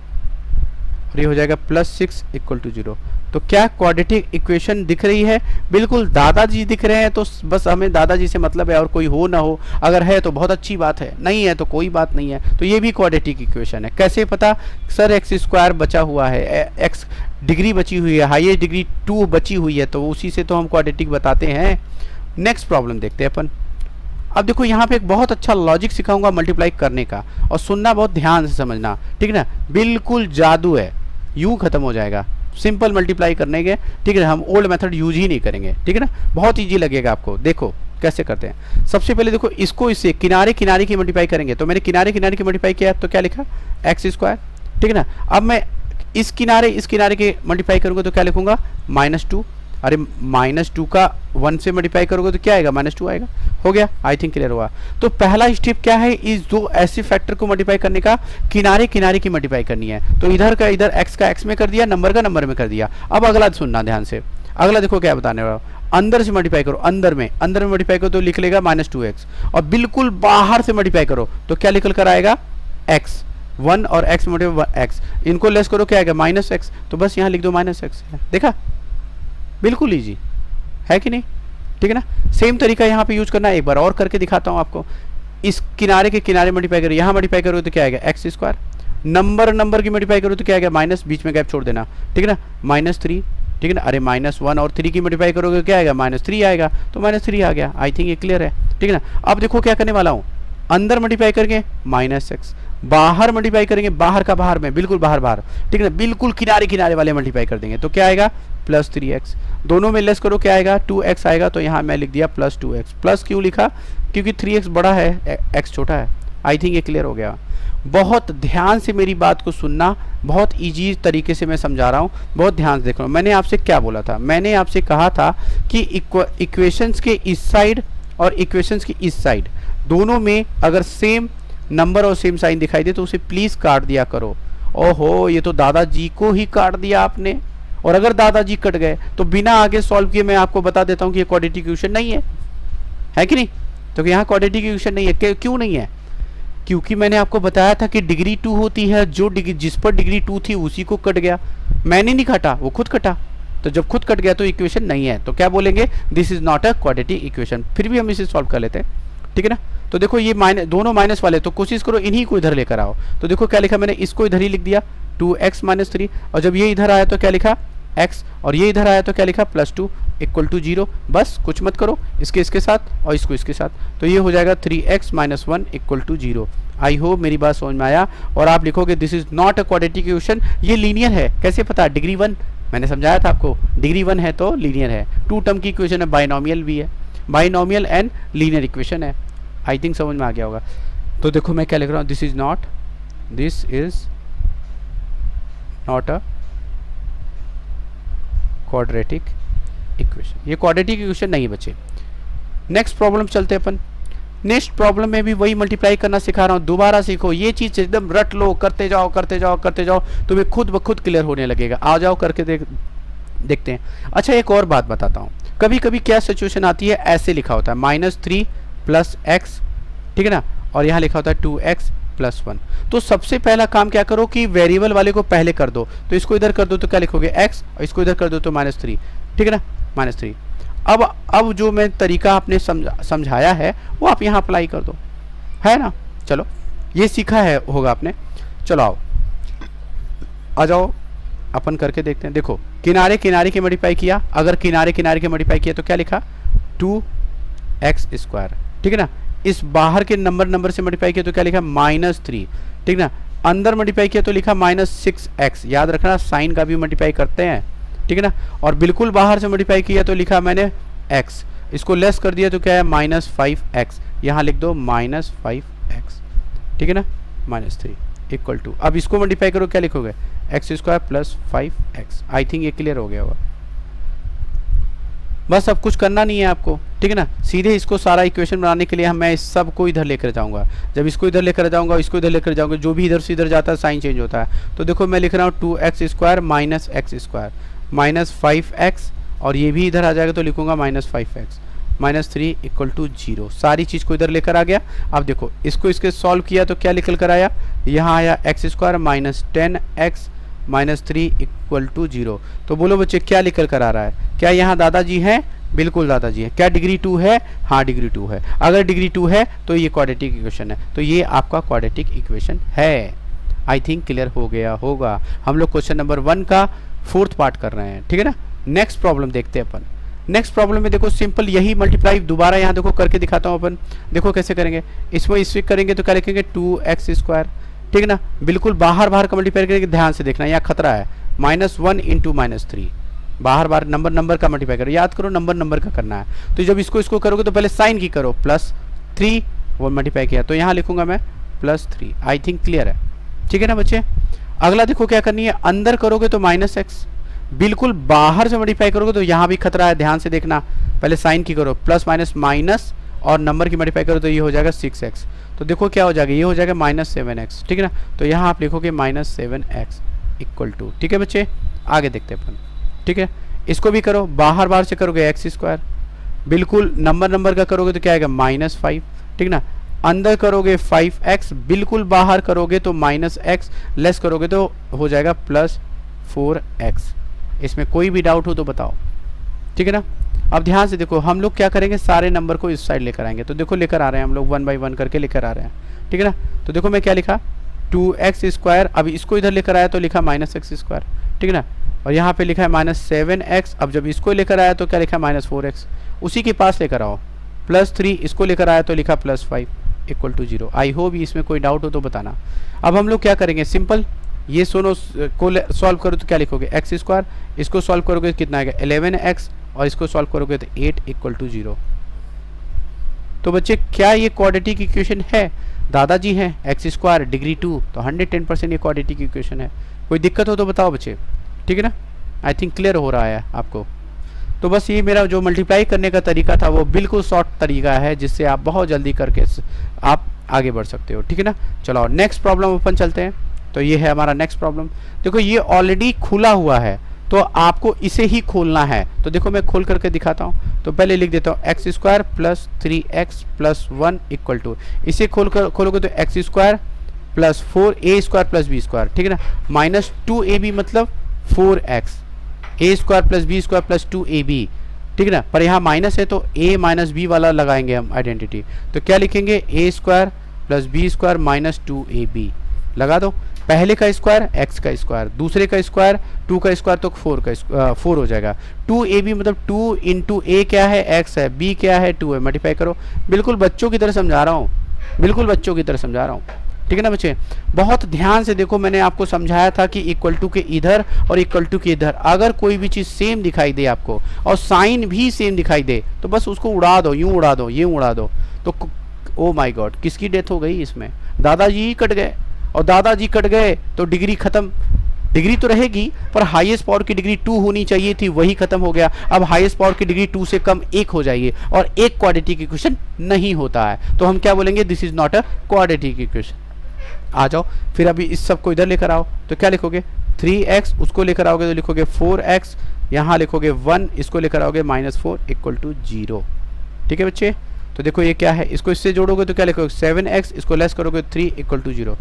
और ये हो जाएगा प्लस 6 इक्वल टू 0। तो क्या क्वाड्रेटिक इक्वेशन दिख रही है, बिल्कुल दादाजी दिख रहे हैं, तो बस हमें दादाजी से मतलब है, और कोई हो ना हो, अगर है तो बहुत अच्छी बात है, नहीं है तो कोई बात नहीं है। तो ये भी क्वाड्रेटिक इक्वेशन है। कैसे पता, सर एक्स स्क्वायर बचा हुआ है, एक्स डिग्री बची हुई है, हाईएस्ट डिग्री 2 बची हुई है, तो उसी से तो हम क्वाड्रेटिक बताते हैं। नेक्स्ट प्रॉब्लम देखते हैं अपन। अब देखो यहाँ पे एक बहुत अच्छा लॉजिक सिखाऊंगा मल्टीप्लाई करने का, और सुनना बहुत ध्यान से समझना, ठीक है ना, बिल्कुल जादू है, यूं खत्म हो जाएगा सिंपल मल्टीप्लाई करने के, ठीक है। हम ओल्ड मेथड यूज ही नहीं करेंगे, ठीक है ना, बहुत इजी लगेगा आपको। देखो कैसे करते हैं, सबसे पहले देखो इसको इससे किनारे किनारे की मल्टीप्लाई करेंगे, तो मैंने किनारे किनारे की मल्टीप्लाई किया तो क्या लिखा, एक्स स्क्वायर, ठीक है ना। अब मैं इस किनारे के मल्टीप्लाई करूंगा तो क्या लिखूंगा, -2, अरे -2 का 1 से मल्टीप्लाई करोगे तो क्या आएगा, -2 आएगा। हो गया, आई थिंक क्लियर हुआ। तो पहला स्टेप क्या है, इस दो ऐसे फैक्टर को मल्टीप्लाई करने का, किनारे किनारे की मल्टीप्लाई करनी है। तो इधर का इधर, एक्स का एक्स में कर दिया, नंबर का नंबर में कर दिया। अब अगला सुनना ध्यान से, अगला देखो क्या बताने वाला हूं, अंदर से मल्टीप्लाई करो, अंदर में मल्टीप्लाई करो तो लिख लेगा -2x, और बिल्कुल बाहर से मल्टीप्लाई करो तो क्या निकल कर आएगा x, 1 और x मल्टीप्लाई x, इनको लेस करो क्या आएगा -x, तो बस यहाँ लिख दो -x। देखा, बिल्कुल ईजी है कि नहीं, ठीक है ना। सेम तरीका यहाँ पे यूज करना है, एक बार और करके दिखाता हूँ आपको। इस किनारे के किनारे मल्टीप्लाई करो, यहाँ मल्टीप्लाई करो तो क्या आएगा x², नंबर की मल्टीप्लाई करो तो क्या आएगा माइनस, बीच में गैप छोड़ देना, ठीक है ना, -3, ठीक है ना। अरे -1 और 3 की मल्टीप्लाई करोगे क्या आएगा -3 आएगा, तो -3 आ गया। आई थिंक ये क्लियर है, ठीक है ना। अब देखो क्या करने वाला हूँ, अंदर मल्टीप्लाई करेंगे -x, बाहर मल्टीप्लाई करेंगे, बाहर का बाहर में, बिल्कुल बाहर, ठीक है ना, बिल्कुल किनारे वाले मल्टीप्लाई कर देंगे तो क्या आएगा +3x, दोनों में लेस करो क्या आएगा 2x आएगा, तो यहाँ मैं लिख दिया +2x। प्लस क्यों लिखा, क्योंकि 3x बड़ा है, x छोटा है। आई थिंक ये क्लियर हो गया। बहुत ध्यान से मेरी बात को सुनना, बहुत इजी तरीके से मैं समझा रहा हूँ, बहुत ध्यान से देखो। मैंने आपसे क्या बोला था, मैंने आपसे कहा था कि इक्वेशंस के इस साइड और इक्वेशंस की इस साइड दोनों में अगर सेम नंबर और सेम साइन दिखाई दे तो उसे प्लीज काट दिया करो। ओहो, ये तो दादाजी को ही काट दिया आपने, और अगर दादाजी कट गए तो बिना आगे सॉल्व किए मैं आपको बता देता हूँ कि ये क्वाड्रेटिक इक्वेशन नहीं है कि नहीं। तो यहाँ क्वाड्रेटिक इक्वेशन नहीं है, क्यों नहीं है, क्योंकि मैंने आपको बताया था कि डिग्री 2 होती है, जो डिग्री जिस पर डिग्री 2 थी उसी को कट गया, मैंने नहीं काटा, वो खुद कटा। तो जब खुद कट गया तो इक्वेशन नहीं है, तो क्या बोलेंगे, this is not a quadratic equation. फिर भी हम इसे सॉल्व कर लेते हैं, ठीक है ना। तो देखो ये दोनों माइनस वाले, तो कोशिश करो इन्हीं को इधर लेकर आओ। तो देखो क्या लिखा मैंने, इसको इधर ही लिख दिया 2x - 3, और जब ये इधर आया तो क्या लिखा x, और ये इधर आया तो क्या लिखा +2 = 0। बस कुछ मत करो, इसके साथ और इसको इसके साथ, तो ये हो जाएगा 3x - 1 = 0। आई होप मेरी बात समझ में आया। और आप लिखोगे this is not a quadratic equation, ये लीनियर है। कैसे पता, डिग्री 1, मैंने समझाया था आपको, डिग्री 1 है तो लीनियर है। 2 टर्म की इक्वेशन है, बाइनोमियल भी है, बाइनोमियल एंड लीनियर इक्वेशन है। आई थिंक समझ में आ गया होगा। तो देखो मैं क्या लिख रहा हूँ, this is not a quadratic equation, ये क्वाड्रेटिक इक्वेशन नहीं बचे। नेक्स्ट प्रॉब्लम चलते हैं अपन। नेक्स्ट प्रॉब्लम में भी वही मल्टीप्लाई करना सिखा रहा हूँ, दोबारा सीखो ये चीज, एकदम रट लो, करते जाओ, तुम्हें खुद ब खुद क्लियर होने लगेगा। आ जाओ करके देखते हैं। अच्छा, एक और बात बताता हूँ, कभी कभी क्या सिचुएशन आती है, ऐसे लिखा होता है -3 + x, ठीक है ना, और यहाँ लिखा होता है 2x + 1। तो सबसे पहला काम क्या करो कि वेरिएबल वाले को पहले कर दो, तो इसको इधर कर दो तो क्या लिखोगे x, और इसको इधर कर दो तो -3, ठीक है ना, -3। अब जो मैं तरीका आपने समझाया है वो आप यहाँ अप्लाई कर दो, है ना। चलो, ये सीखा है होगा आपने। चलो आ जाओ अपन करके देखते हैं। देखो, किनारे के मल्टीप्लाई किया, अगर किनारे के मल्टीप्लाई किया तो क्या लिखा 2x², ठीक है ना। इस बाहर के नंबर से मल्टीप्लाई किया तो क्या लिखा -3, ठीक है ना। अंदर मल्टीप्लाई किया तो लिखा -6x, याद रखना साइन का भी मल्टीप्लाई करते हैं, ठीक है ना। और बिल्कुल बाहर से मल्टीप्लाई किया तो लिखा मैंने x, इसको लेस कर दिया तो क्या है -5x, यहाँ लिख दो -5x, ठीक है ना, -3 = अब इसको मल्टीप्लाई करो, क्या लिखोगे x² + 5x। आई थिंक ये क्लियर हो गया होगा। बस अब कुछ करना नहीं है आपको, ठीक है ना। सीधे इसको सारा इक्वेशन बनाने के लिए मैं इस सब को इधर लेकर जाऊंगा। जब इसको इधर लेकर जाऊंगा, इसको इधर लेकर जाऊंगा, जो भी इधर से इधर जाता है साइन चेंज होता है। तो देखो मैं लिख रहा हूँ 2x² - x² -5x, और ये भी इधर आ जाएगा तो लिखूंगा -5x, -3 = 0। सारी चीज़ को इधर लेकर आ गया। अब देखो इसको इसके सॉल्व किया तो क्या निकल कर आया, यहाँ आया x² - 10x -3 = 0। तो बोलो बच्चे क्या निकल कर आ रहा है, क्या यहाँ दादाजी हैं, बिल्कुल दादाजी है। क्या डिग्री 2 है, हाँ डिग्री 2 है। अगर डिग्री 2 है तो ये क्वाड्रेटिक इक्वेशन है, तो ये आपका क्वाड्रेटिक इक्वेशन है। आई थिंक क्लियर हो गया होगा। हम लोग क्वेश्चन नंबर 1 का 4th पार्ट कर रहे हैं, ठीक है ना। नेक्स्ट प्रॉब्लम देखते हैं अपन। नेक्स्ट प्रॉब्लम में देखो सिंपल यही मल्टीप्लाई दोबारा यहाँ देखो करके दिखाता हूँ अपन। देखो कैसे करेंगे, इसमें इससे करेंगे तो क्या लिखेंगे 2x², ठीक है ना। बिल्कुल बाहर का मल्टीप्लाई करेंगे, ध्यान से देखना यहाँ खतरा है, -1 × -3, बाहर नंबर का मल्टीप्लाई करो, याद करो नंबर का करना है। तो जब इसको करोगे तो पहले साइन की करो, +3 वो मल्टीप्लाई किया तो यहाँ लिखूंगा मैं +3। आई थिंक क्लियर है, ठीक है ना बच्चे। अगला देखो क्या करनी है, अंदर करोगे तो -x, बिल्कुल बाहर से मल्टीप्लाई करोगे तो यहाँ भी खतरा है, ध्यान से देखना। पहले साइन की करो, प्लस माइनस माइनस, और नंबर की मल्टीप्लाई करो तो ये हो जाएगा 6x। तो देखो क्या हो जाएगा, ये हो जाएगा -7x, ठीक है ना। तो यहाँ आप लिखोगे -7x = ठीक है बच्चे। आगे देखते हैं अपन, ठीक है। इसको भी करो, बाहर बाहर से करोगे एक्स स्क्वायर, बिल्कुल नंबर का करोगे तो क्या आएगा -5, ठीक ना। अंदर करोगे 5x, बिल्कुल बाहर करोगे तो -x, लेस करोगे तो हो जाएगा +4x। इसमें कोई भी डाउट हो तो बताओ, ठीक है ना। अब ध्यान से देखो, हम लोग क्या करेंगे, सारे नंबर को इस साइड लेकर आएंगे। तो देखो लेकर आ रहे हैं हम लोग 1 बाई 1 करके लेकर आ रहे हैं, ठीक है ना। तो देखो मैं क्या लिखा, 2x², अभी इसको इधर लेकर आया तो लिखा -x², ठीक है ना। और यहाँ पे लिखा है -7x, अब जब इसको लेकर आया तो क्या लिखा, -4x। उसी के पास लेकर आओ, +3, इसको लेकर आया तो लिखा +5 = 0। आई होप इसमें कोई डाउट हो तो बताना। अब हम लोग क्या करेंगे, सिंपल, ये दोनों को सॉल्व करो तो क्या लिखोगे, x², इसको सॉल्व करोगे तो कितना आएगा 11x, और इसको सॉल्व करोगे तो 8 = 0। तो बच्चे क्या ये क्वाड्रेटिक इक्वेशन है? दादाजी हैं, x² डिग्री 2, तो 110% ये क्वाड्रेटिक इक्वेशन है। कोई दिक्कत हो तो बताओ बच्चे, ठीक है ना। आई थिंक क्लियर हो रहा है आपको। तो बस ये मेरा जो मल्टीप्लाई करने का तरीका था वो बिल्कुल शॉर्ट तरीका है, जिससे आप बहुत जल्दी करके आप आगे बढ़ सकते हो, ठीक है ना। चलो नेक्स्ट प्रॉब्लम अपन चलते हैं। तो ये है हमारा नेक्स्ट प्रॉब्लम। देखो ये ऑलरेडी खुला हुआ है, तो आपको इसे ही खोलना है। तो देखो मैं खोल करके दिखाता हूँ। तो पहले लिख देता हूँ x² + 3x + 1 = इसे खोलोगे तो x² + 4a² + b², ठीक है ना, -2ab मतलब 4x, a² + b² + 2ab, ठीक है ना। पर यहाँ माइनस है तो a - b वाला लगाएंगे हम आइडेंटिटी। तो क्या लिखेंगे, a² + b² - 2ab लगा दो। पहले का स्क्वायर x का स्क्वायर, दूसरे का स्क्वायर 2 का स्क्वायर तो 4 हो जाएगा। 2ab मतलब 2 × a क्या है, x है, b क्या है, 2 है, मल्टीप्लाई करो। बिल्कुल बच्चों की तरह समझा रहा हूँ, बिल्कुल बच्चों की तरह समझा रहा हूँ, ठीक है ना बच्चे। बहुत ध्यान से देखो, मैंने आपको समझाया था कि इक्वल टू के इधर और इक्वल टू के इधर अगर कोई भी चीज़ सेम दिखाई दे आपको और साइन भी सेम दिखाई दे तो बस उसको उड़ा दो, यूँ उड़ा दो, ये उड़ा दो। तो ओ माय गॉड, किसकी डेथ हो गई इसमें, दादाजी ही कट गए। और दादाजी कट गए तो डिग्री खत्म, डिग्री तो रहेगी पर हाईएस्ट पावर की डिग्री 2 होनी चाहिए थी, वही खत्म हो गया। अब हाईएस्ट पावर की डिग्री 2 से कम 1 हो जाएगी और एक क्वाड्रेटिक इक्वेशन नहीं होता है, तो हम क्या बोलेंगे, this is not a quadratic equation. आ जाओ फिर अभी इस सब को इधर लेकर आओ। तो क्या लिखोगे, 3x, उसको लेकर आओगे तो लिखोगे 4x, यहाँ लिखोगे 1, इसको लेकर आओगे -4 = 0, ठीक है बच्चे। तो देखो ये क्या है, इसको इससे जोड़ोगे तो क्या लिखोगे, 7x, इसको लेस करोगे 3 = 0।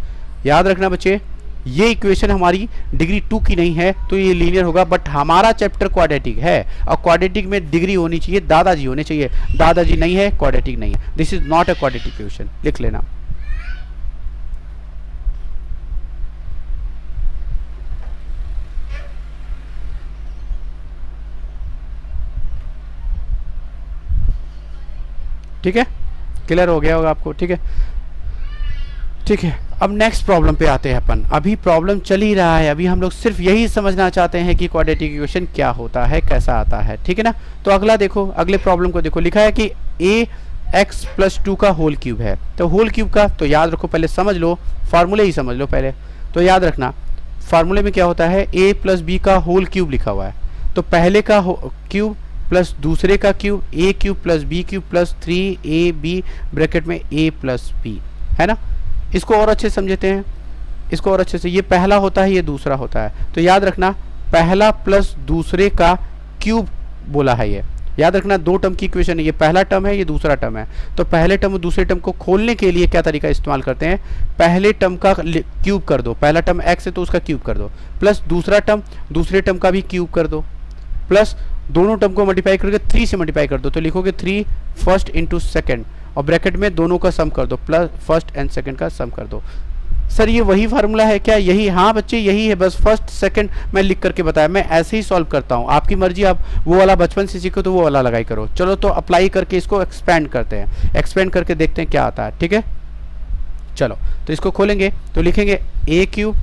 याद रखना बच्चे, ये इक्वेशन हमारी डिग्री 2 की नहीं है तो ये लीनियर होगा, बट हमारा चैप्टर क्वाड्रेटिक है और क्वाड्रेटिक में डिग्री होनी चाहिए, दादाजी होने चाहिए, दादाजी नहीं है, क्वाड्रेटिक नहीं है, this is not a quadratic equation, लिख लेना। ठीक है, क्लियर हो गया होगा आपको, ठीक है, ठीक है। अब नेक्स्ट प्रॉब्लम पे आते हैं अपन। अभी प्रॉब्लम चल ही रहा है, अभी हम लोग सिर्फ यही समझना चाहते हैं कि क्वाड्रेटिक इक्वेशन क्या होता है, कैसा आता है, ठीक है ना। तो अगला देखो, अगले प्रॉब्लम को देखो, लिखा है कि ax + 2 का होल क्यूब है। तो होल क्यूब का तो याद रखो, पहले समझ लो, फार्मूले ही समझ लो पहले। तो याद रखना फार्मूले में क्या होता है, a + b का होल क्यूब लिखा हुआ है। तो पहले का क्यूब प्लस दूसरे का cube, a³ + b³ + 3ab bracket में a + b, है ना। इसको और अच्छे समझते हैं, इसको और अच्छे से, ये पहला होता है, ये दूसरा होता है। तो याद रखना पहला प्लस दूसरे का क्यूब बोला है ये, याद रखना 2 टर्म की इक्वेशन है, ये पहला टर्म है, ये दूसरा टर्म है। तो पहले टर्म और दूसरे टर्म को खोलने के लिए क्या तरीका इस्तेमाल करते हैं, पहले टर्म का क्यूब कर दो, पहला टर्म x है तो उसका क्यूब कर दो, प्लस दूसरा टर्म दूसरे टर्म का भी क्यूब कर दो, प्लस दोनों टर्म को मल्टीप्लाई करके 3 से मल्टीप्लाई कर दो। तो लिखोगे 3 फर्स्ट इंटू सेकेंड और ब्रैकेट में दोनों का सम कर दो, प्लस फर्स्ट एंड सेकंड का सम कर दो। सर ये वही फार्मूला है क्या, यही, हाँ बच्चे यही है, बस फर्स्ट सेकंड मैं लिख करके बताया, मैं ऐसे ही सॉल्व करता हूँ, आपकी मर्जी, आप वो वाला बचपन से सीखो तो वो वाला लगाई करो। चलो तो अप्लाई करके इसको एक्सपेंड करते हैं, एक्सपेंड करके देखते हैं क्या आता है, ठीक है। चलो तो इसको खोलेंगे तो लिखेंगे a³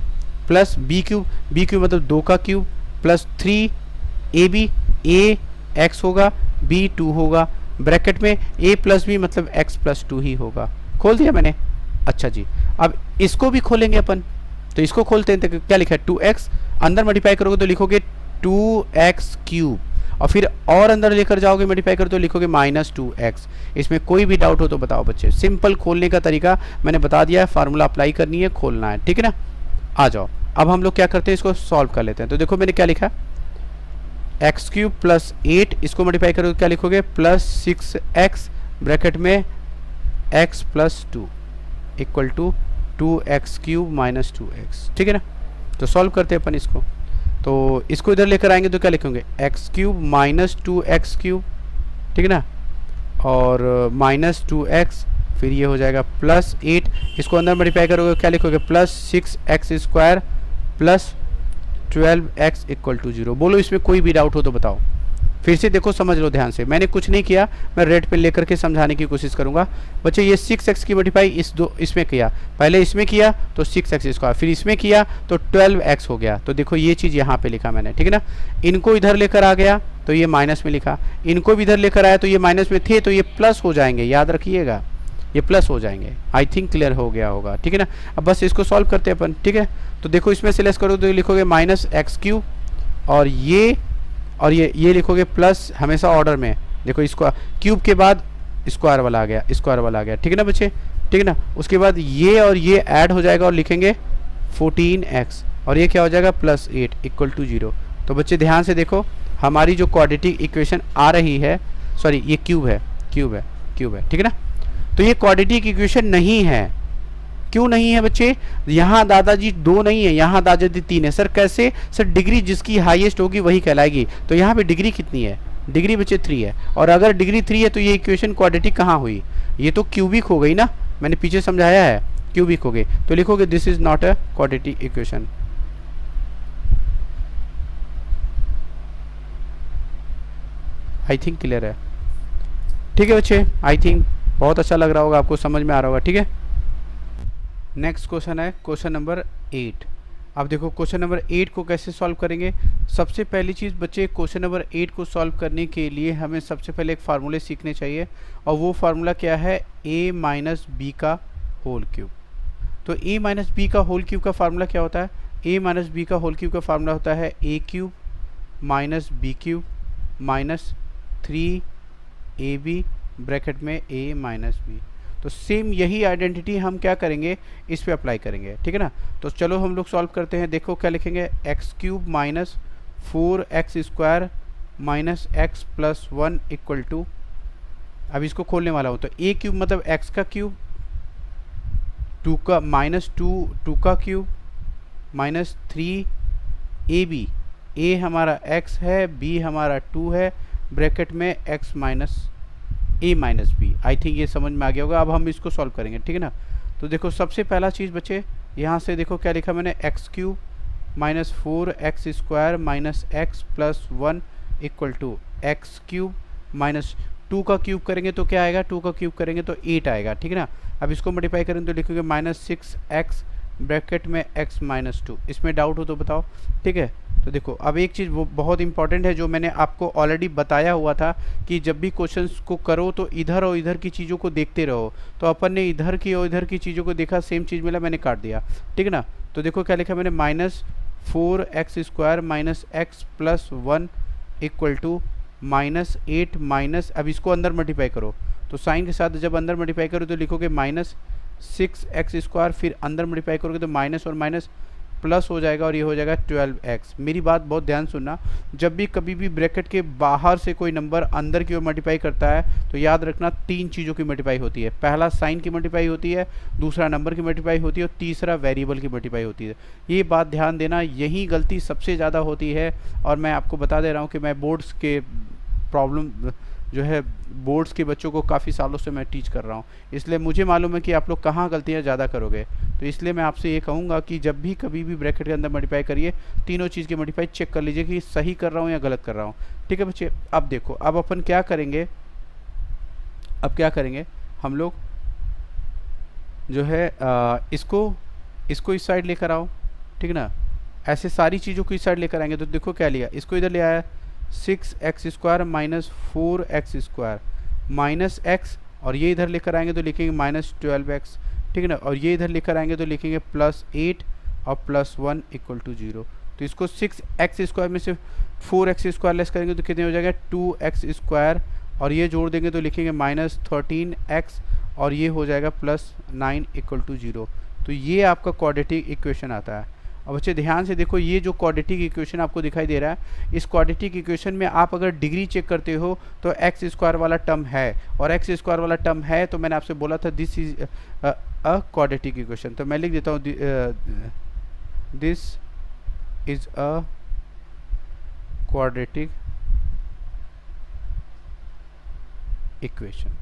+ b³ मतलब 2 का cube plus 3ab, a x होगा, b 2 होगा, ब्रैकेट में a + b मतलब x + 2 ही होगा। खोल दिया मैंने, अच्छा जी। अब इसको भी खोलेंगे अपन, तो इसको खोलते हैं, तो क्या लिखा है 2x, अंदर मल्टीप्लाई करोगे तो लिखोगे 2x³ और फिर और अंदर लेकर जाओगे मल्टीप्लाई कर तो लिखोगे -2x। इसमें कोई भी डाउट हो तो बताओ बच्चे, सिंपल खोलने का तरीका मैंने बता दिया है, फार्मूला अप्लाई करनी है, खोलना है, ठीक है ना। आ जाओ अब हम लोग क्या करते हैं, इसको सॉल्व कर लेते हैं। तो देखो मैंने क्या लिखा, एक्स क्यूब प्लस 8, इसको मल्टीप्लाई करोगे क्या लिखोगे, प्लस 6x ब्रैकेट में x plus 2 equal to 2x cube minus 2x, ठीक है ना। तो सॉल्व करते हैं अपन इसको, तो इसको इधर लेकर आएंगे तो क्या लिखेंगे, x cube minus 2x cube, ठीक है ना, और माइनस 2x, फिर ये हो जाएगा प्लस 8, इसको अंदर मल्टीप्लाई करोगे क्या लिखोगे, plus 6x square plus 12x equal to 0। बोलो इसमें कोई भी डाउट हो तो बताओ, फिर से देखो समझ लो ध्यान से, मैंने कुछ नहीं किया, मैं रेड पेन लेकर के समझाने की कोशिश करूंगा। बच्चे ये 6x की मल्टीप्लाई इसमें किया, पहले इसमें किया तो 6x स्क्वायर, फिर इसमें किया तो 12x हो गया। तो देखो ये चीज़ यहाँ पे लिखा मैंने, ठीक है ना। इनको इधर लेकर आ गया तो ये माइनस में लिखा, इनको भी इधर लेकर आया तो ये माइनस में थे तो ये प्लस हो जाएंगे, याद रखिएगा ये प्लस हो जाएंगे। आई थिंक क्लियर हो गया होगा, ठीक है ना। अब बस इसको सॉल्व करते हैं अपन, ठीक है। तो देखो इसमें से लेस करो तो लिखोगे माइनस एक्स क्यूब, और ये लिखोगे प्लस, हमेशा ऑर्डर में देखो, इसको क्यूब के बाद स्क्वायर वाला आ गया, स्क्वायर वाला आ गया, ठीक है ना बच्चे, ठीक है ना। उसके बाद ये और ये ऐड हो जाएगा और लिखेंगे 14x, और ये क्या हो जाएगा, प्लस 8 इक्वल टू 0। तो बच्चे ध्यान से देखो, हमारी जो क्वाड्रेटिक इक्वेशन आ रही है, सॉरी ये क्यूब है, ठीक है ना। तो ये क्वाड्रेटिक इक्वेशन नहीं है, क्यों नहीं है बच्चे, यहाँ दादाजी 2 नहीं है, यहाँ दादाजी 3 है। सर कैसे, सर डिग्री जिसकी हाईएस्ट होगी वही कहलाएगी, तो यहाँ पे डिग्री कितनी है, डिग्री बच्चे 3 है, और अगर डिग्री 3 है तो ये इक्वेशन क्वाड्रेटिक कहाँ हुई, ये तो क्यूबिक हो गई ना, मैंने पीछे समझाया है, क्यूबिक हो गई। तो लिखोगे this is not a quadratic equation. I think clear है, ठीक है बच्चे, आई थिंक बहुत अच्छा लग रहा होगा आपको, समझ में आ रहा होगा, ठीक है। नेक्स्ट क्वेश्चन है क्वेश्चन नंबर 8। अब देखो क्वेश्चन नंबर 8 को कैसे सॉल्व करेंगे। सबसे पहली चीज़ बच्चे, क्वेश्चन नंबर 8 को सॉल्व करने के लिए हमें सबसे पहले एक फार्मूले सीखने चाहिए, और वो फार्मूला क्या है, a माइनस बी का होल क्यूब। तो a माइनस बी का होल क्यूब का फार्मूला क्या होता है, a माइनस बी का होल क्यूब का फार्मूला होता है a cube minus b cube minus 3ab bracket में a माइनस बी। तो सेम यही आइडेंटिटी हम क्या करेंगे, इस पे अप्लाई करेंगे, ठीक है ना। तो चलो हम लोग सॉल्व करते हैं। देखो क्या लिखेंगे, x cube minus 4x square minus x plus 1 equal to, अब इसको खोलने वाला हूँ, तो a क्यूब मतलब x का क्यूब, 2 का माइनस 2 का क्यूब माइनस 3ab, a हमारा x है, b हमारा 2 है, ब्रैकेट में x minus a minus b. I think ये समझ में आ गया होगा। अब हम इसको सॉल्व करेंगे, ठीक है ना। तो देखो सबसे पहला चीज़ बच्चे, यहाँ से देखो क्या लिखा मैंने, x cube minus 4x square minus x plus 1 equal to x cube minus 2 का क्यूब करेंगे तो क्या आएगा, 2 का क्यूब करेंगे तो 8 आएगा, ठीक है ना। अब इसको मल्टीप्लाई करेंगे तो लिखोगे माइनस 6x ब्रैकेट में x माइनस 2। इसमें डाउट हो तो बताओ, ठीक है। तो देखो अब एक चीज़ वो बहुत इंपॉर्टेंट है, जो मैंने आपको ऑलरेडी बताया हुआ था कि जब भी क्वेश्चंस को करो तो इधर और इधर की चीज़ों को देखते रहो। तो अपन ने इधर की और इधर की चीज़ों को देखा, सेम चीज़ मिला, मैंने काट दिया, ठीक है ना। तो देखो क्या लिखा मैंने, minus 4x square minus x plus 1 equal to minus 8 minus, अब इसको अंदर मल्टीप्लाई करो, तो साइन के साथ जब अंदर मल्टीप्लाई करो तो लिखोगे माइनस 6x स्क्वायर, फिर अंदर मल्टीप्लाई करोगे तो माइनस और माइनस प्लस हो जाएगा और ये हो जाएगा 12x। मेरी बात बहुत ध्यान सुनना, जब भी कभी भी ब्रैकेट के बाहर से कोई नंबर अंदर की ओर मल्टीप्लाई करता है तो याद रखना 3 चीज़ों की मल्टीप्लाई होती है। पहला साइन की मल्टीप्लाई होती है, दूसरा नंबर की मल्टीप्लाई होती है, और तीसरा वेरिएबल की मल्टीप्लाई होती है। ये बात ध्यान देना, यही गलती सबसे ज़्यादा होती है। और मैं आपको बता दे रहा हूँ कि मैं बोर्ड्स के प्रॉब्लम जो है, बोर्ड्स के बच्चों को काफ़ी सालों से मैं टीच कर रहा हूँ, इसलिए मुझे मालूम है कि आप लोग कहाँ गलतियाँ ज़्यादा करोगे। तो इसलिए मैं आपसे ये कहूँगा कि जब भी कभी भी ब्रैकेट के अंदर मल्टीप्लाई करिए, तीनों चीज़ की मल्टीप्लाई चेक कर लीजिए कि सही कर रहा हूँ या गलत कर रहा हूँ, ठीक है बच्चे। अब देखो, अब अपन क्या करेंगे, अब क्या करेंगे हम लोग जो है इसको इस साइड लेकर आओ, ठीक है ना। ऐसे सारी चीज़ों को इस साइड लेकर आएंगे तो देखो क्या लिया, इसको इधर ले आया 6x square minus 4x square minus x, और ये इधर लेकर आएंगे तो लिखेंगे माइनस 12x, ठीक है ना। और ये इधर लेकर आएंगे तो लिखेंगे प्लस 8 और प्लस 1 इक्वल टू 0। तो इसको 6x स्क्वायर में से 4x स्क्वायर लेस करेंगे तो कितने हो जाएगा 2x स्क्वायर, और ये जोड़ देंगे तो लिखेंगे माइनस 13x, और ये हो जाएगा प्लस 9 इक्वल टू 0। तो ये आपका क्वाड्रेटिक इक्वेशन आता है। अब बच्चे ध्यान से देखो, ये जो क्वाड्रेटिक इक्वेशन आपको दिखाई दे रहा है, इस क्वाड्रेटिक इक्वेशन में आप अगर डिग्री चेक करते हो तो एक्स स्क्वायर वाला टर्म है, और एक्स स्क्वायर वाला टर्म है तो मैंने आपसे बोला था this is a quadratic equation. तो मैं लिख देता हूँ this is a quadratic equation.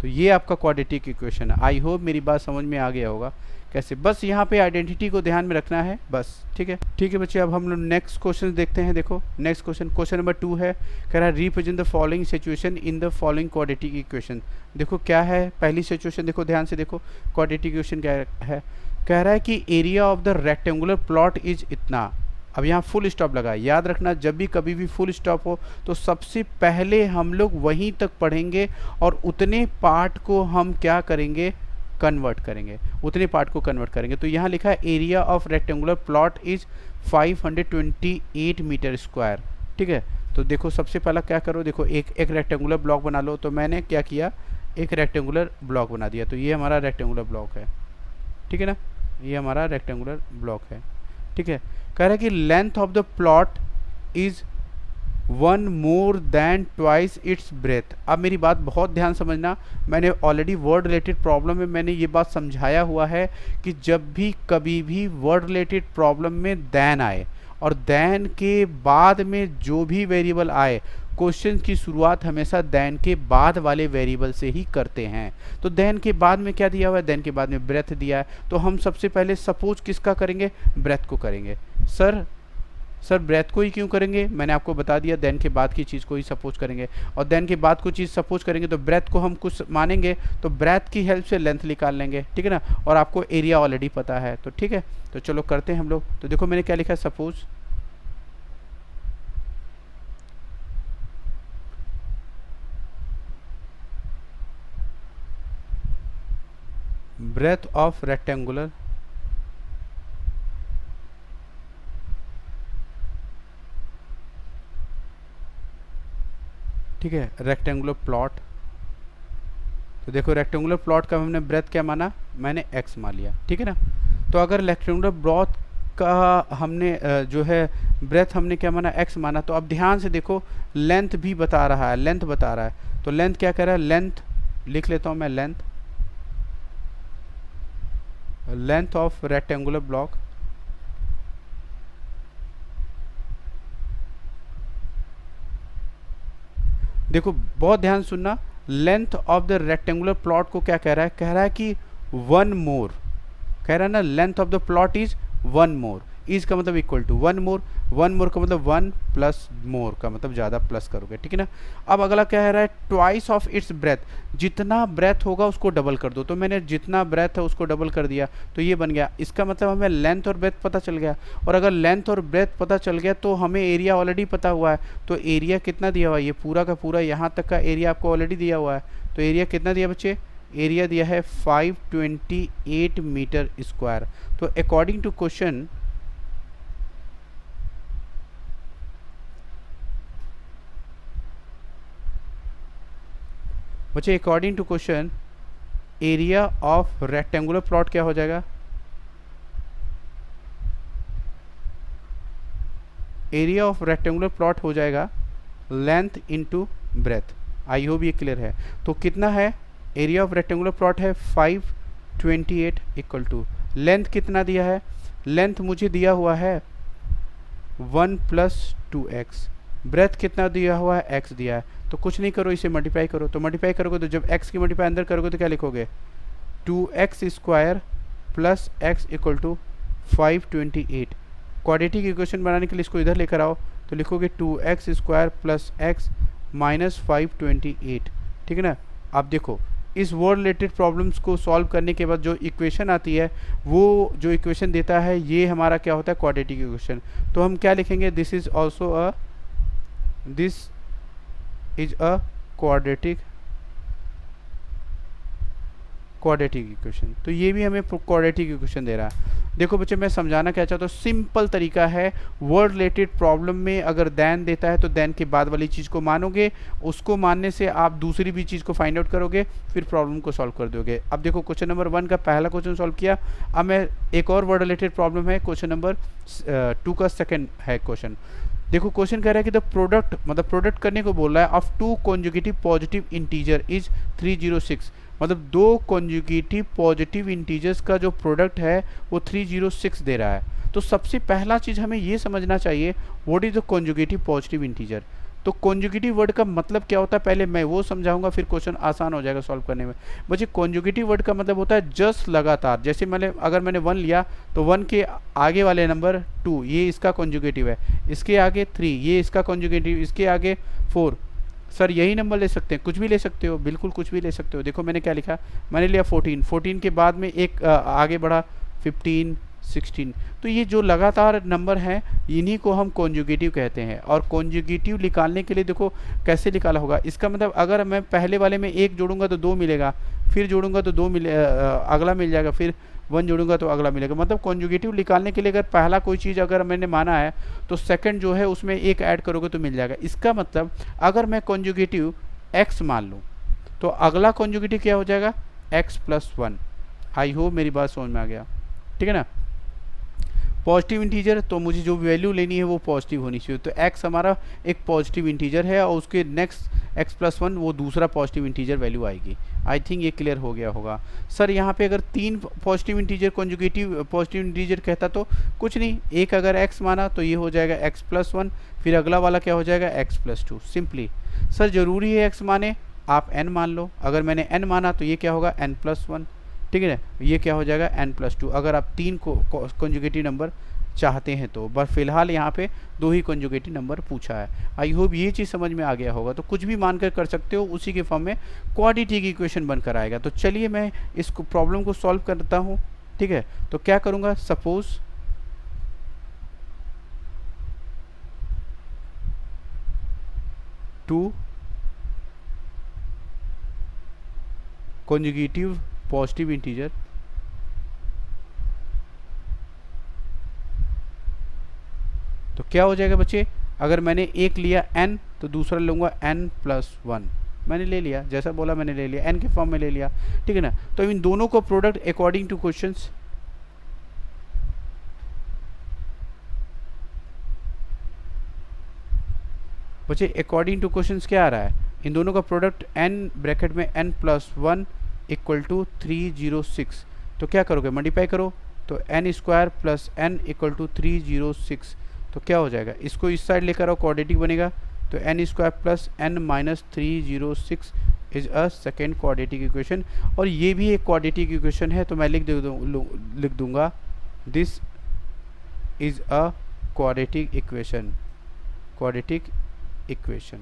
तो ये आपका क्वाड्रेटिक इक्वेशन है। आई होप मेरी बात समझ में आ गया होगा कैसे, बस यहाँ पे आइडेंटिटी को ध्यान में रखना है बस। ठीक है, ठीक है बच्चे, अब हम लोग नेक्स्ट क्वेश्चन देखते हैं। देखो नेक्स्ट क्वेश्चन नंबर 2 है, कह रहा है represent the following situation in the following quadratic equation. देखो क्या है पहली सिचुएशन, देखो ध्यान से देखो क्वाड्रेटिक इक्वेशन क्या है। कह रहा है कि area of the rectangular plot is इतना। अब यहाँ फुल स्टॉप लगा, याद रखना जब भी कभी भी फुल स्टॉप हो तो सबसे पहले हम लोग वहीं तक पढ़ेंगे और उतने पार्ट को हम क्या करेंगे, कन्वर्ट करेंगे, उतने पार्ट को कन्वर्ट करेंगे। तो यहाँ लिखा है area of rectangular plot is 528 metre square. ठीक है, तो देखो सबसे पहला क्या करो, देखो एक रेक्टेंगुलर ब्लॉक बना लो। तो मैंने क्या किया, एक रेक्टेंगुलर ब्लॉक बना दिया। तो ये हमारा रेक्टेंगुलर ब्लॉक है, ठीक है ना, ये हमारा रेक्टेंगुलर ब्लॉक है। ठीक है, कह रहा है कि length of the plot is 1 more than twice its breath. अब मेरी बात बहुत ध्यान समझना, मैंने ऑलरेडी वर्ड रिलेटेड प्रॉब्लम में मैंने ये बात समझाया हुआ है कि जब भी कभी भी वर्ड रिलेटेड प्रॉब्लम में देन आए और देन के बाद में जो भी वेरिएबल आए, क्वेश्चन की शुरुआत हमेशा देन के बाद वाले वेरिएबल से ही करते हैं। तो देन के बाद में क्या दिया हुआ है, देन के बाद में ब्रेथ दिया है। तो हम सबसे पहले सपोज किसका करेंगे, ब्रेथ को करेंगे। सर ब्रेथ को ही क्यों करेंगे, मैंने आपको बता दिया, देन के बाद की चीज़ को ही सपोज करेंगे, और देन के बाद को चीज़ सपोज करेंगे तो ब्रेथ को हम कुछ मानेंगे, तो ब्रेथ की हेल्प से लेंथ निकाल लेंगे। ठीक है ना, और आपको एरिया ऑलरेडी पता है। तो ठीक है, तो चलो करते हैं हम लोग। तो देखो मैंने क्या लिखा है, सपोज ब्रेथ ऑफ रेक्टेंगुलर ठीक है, रेक्टेंगुलर प्लॉट। तो देखो रेक्टेंगुलर प्लॉट का हमने ब्रेथ क्या माना, मैंने x मान लिया। ठीक है ना, तो अगर रेक्टेंगुलर ब्लॉक का हमने जो है ब्रेथ हमने क्या माना, x माना, तो अब ध्यान से देखो लेंथ भी बता रहा है, लेंथ बता रहा है। तो लेंथ क्या कह रहा है, लेंथ लिख लेता हूँ मैं, लेंथ ऑफ रेक्टेंगुलर ब्लॉक देखो बहुत ध्यान सुनना, length of the rectangular plot को क्या कह रहा है, कह रहा है कि 1 मोर, कह रहा है ना, length of the plot is 1 more, is का मतलब इक्वल टू 1 मोर, 1 मोर का मतलब 1 प्लस मोर का मतलब ज़्यादा प्लस करोगे। ठीक है ना, अब अगला क्या है रहा है, ट्वाइस ऑफ इट्स ब्रेथ, जितना ब्रेथ होगा उसको डबल कर दो। तो मैंने जितना ब्रेथ है उसको डबल कर दिया, तो ये बन गया। इसका मतलब हमें लेंथ और ब्रेथ पता चल गया, और अगर लेंथ और ब्रेथ पता चल गया तो हमें एरिया ऑलरेडी पता हुआ है। तो एरिया कितना दिया हुआ है, ये पूरा का पूरा यहाँ तक का एरिया आपको ऑलरेडी दिया हुआ है। तो एरिया कितना दिया बच्चे, एरिया दिया है 528 मीटर स्क्वायर। तो अकॉर्डिंग टू क्वेश्चन बच्चे, according to question area of rectangular plot क्या हो जाएगा, एरिया ऑफ रेक्टेंगुलर प्लॉट हो जाएगा length into breadth. I hope ये क्लियर है। तो कितना है, एरिया ऑफ रेक्टेंगुलर प्लॉट है 528 इक्वल टू लेंथ कितना दिया है, लेंथ मुझे दिया हुआ है 1 प्लस 2x, ब्रेथ कितना दिया हुआ है, x दिया है। तो कुछ नहीं करो, इसे मल्टीप्लाई करो। तो मल्टीप्लाई करोगे तो जब x की मल्टीप्लाई अंदर करोगे तो क्या लिखोगे, 2x square plus x equal to 528। Quadratic equation बनाने के लिए इसको इधर लेकर आओ, तो लिखोगे 2x square plus x minus 528। ठीक है ना, अब देखो इस वर्ड रिलेटेड प्रॉब्लम्स को सॉल्व करने के बाद जो इक्वेशन आती है, वो जो इक्वेशन देता है ये हमारा क्या होता है, क्वाड्रेटिक इक्वेशन। तो हम क्या लिखेंगे, this is also a quadratic quadratic equation. तो ये भी हमें क्वाड्रेटिक इक्वेशन दे रहा है। देखो बच्चे मैं समझाना क्या चाहता हूँ, सिंपल तरीका है, वर्ड रिलेटेड प्रॉब्लम में अगर देन देता है तो देन के बाद वाली चीज़ को मानोगे, उसको मानने से आप दूसरी भी चीज़ को फाइंड आउट करोगे, फिर प्रॉब्लम को सॉल्व कर दोगे। अब देखो क्वेश्चन नंबर 1 का पहला क्वेश्चन सॉल्व किया। अब मैं एक और वर्ड रिलेटेड प्रॉब्लम है, क्वेश्चन नंबर 2 का सेकेंड है क्वेश्चन। देखो क्वेश्चन कह रहा है कि द प्रोडक्ट, मतलब प्रोडक्ट करने को बोल रहा है, of 2 conjugative positive integer is 306, मतलब 2 कॉन्जुगेटिव पॉजिटिव इंटीजर्स का जो प्रोडक्ट है वो 306 दे रहा है। तो सबसे पहला चीज़ हमें ये समझना चाहिए, what is the conjugative positive integer. तो कॉन्जुगेटिव वर्ड का मतलब क्या होता है पहले मैं वो समझाऊंगा, फिर क्वेश्चन आसान हो जाएगा सॉल्व करने में। बच्चे कॉन्जुगेटिव वर्ड का मतलब होता है जस्ट लगातार, जैसे मैंने अगर मैंने 1 लिया तो 1 के आगे वाले नंबर 2 ये इसका कॉन्जुगेटिव है, इसके आगे 3 ये इसका कॉन्जुगेटिव, इसके आगे 4। सर यही नंबर ले सकते हैं, कुछ भी ले सकते हो, बिल्कुल कुछ भी ले सकते हो। देखो मैंने क्या लिखा, मैंने लिया 14, 14 के बाद में एक आगे बढ़ा 15, 16। तो ये जो लगातार नंबर हैं इन्हीं को हम कॉन्जुगेटिव कहते हैं। और कॉन्जुगेटिव निकालने के लिए देखो कैसे निकाला होगा, इसका मतलब अगर मैं पहले वाले में 1 जोड़ूंगा तो 2 मिलेगा, फिर जोड़ूंगा तो 2 मिले, अगला मिल जाएगा, फिर 1 जोड़ूंगा तो अगला मिलेगा। मतलब कॉन्जुगेटिव निकालने के लिए अगर पहला कोई चीज़ अगर मैंने माना है तो सेकंड जो है उसमें 1 ऐड करोगे तो मिल जाएगा। इसका मतलब अगर मैं कॉन्जुगेटिव x मान लूँ तो अगला कॉन्जुगेटिव क्या हो जाएगा, x+1। आई होप मेरी बात समझ में आ गया, ठीक है ना। पॉजिटिव इंटीजर तो मुझे जो वैल्यू लेनी है वो पॉजिटिव होनी चाहिए, तो x हमारा एक पॉजिटिव इंटीजर है और उसके नेक्स्ट x+1 वो दूसरा पॉजिटिव इंटीजर वैल्यू आएगी। आई थिंक ये क्लियर हो गया होगा। सर यहाँ पे अगर 3 positive integer conjugative positive integer कहता तो कुछ नहीं, एक अगर x माना तो ये हो जाएगा x+1, फिर अगला वाला क्या हो जाएगा x+2, सिंपली। सर ज़रूरी है x माने, आप n मान लो, अगर मैंने n माना तो ये क्या होगा n+1, ठीक है ना, ये क्या हो जाएगा n+2, अगर आप 3 कॉन्जुगेटिव नंबर चाहते हैं तो। बस फिलहाल यहाँ पे 2 ही कॉन्जुगेटिव नंबर पूछा है। आई होप ये चीज़ समझ में आ गया होगा। तो कुछ भी मानकर कर सकते हो, उसी के फॉर्म में क्वाड्रेटिक इक्वेशन बनकर आएगा। तो चलिए मैं इस प्रॉब्लम को सॉल्व करता हूँ, ठीक है। तो क्या करूँगा, suppose two consecutive positive integer तो क्या हो जाएगा बच्चे, अगर मैंने एक लिया n तो दूसरा लूँगा n+1, मैंने ले लिया, जैसा बोला मैंने ले लिया, n के फॉर्म में ले लिया, ठीक है ना। तो इन दोनों को प्रोडक्ट अकॉर्डिंग टू क्वेश्चंस, बच्चे अकॉर्डिंग टू क्वेश्चंस क्या आ रहा है, इन दोनों का प्रोडक्ट n ब्रैकेट में n+1 = 306। तो क्या करोगे, मल्टीप्लाई करो, तो n² + n = 306। तो क्या हो जाएगा, इसको इस साइड लेकर आओ, क्वाड्रेटिक बनेगा, तो n² + n - 306 is a second quadratic equation. और ये भी एक क्वाड्रेटिक इक्वेशन है, तो मैं लिख दूंगा this is a quadratic equation, quadratic equation,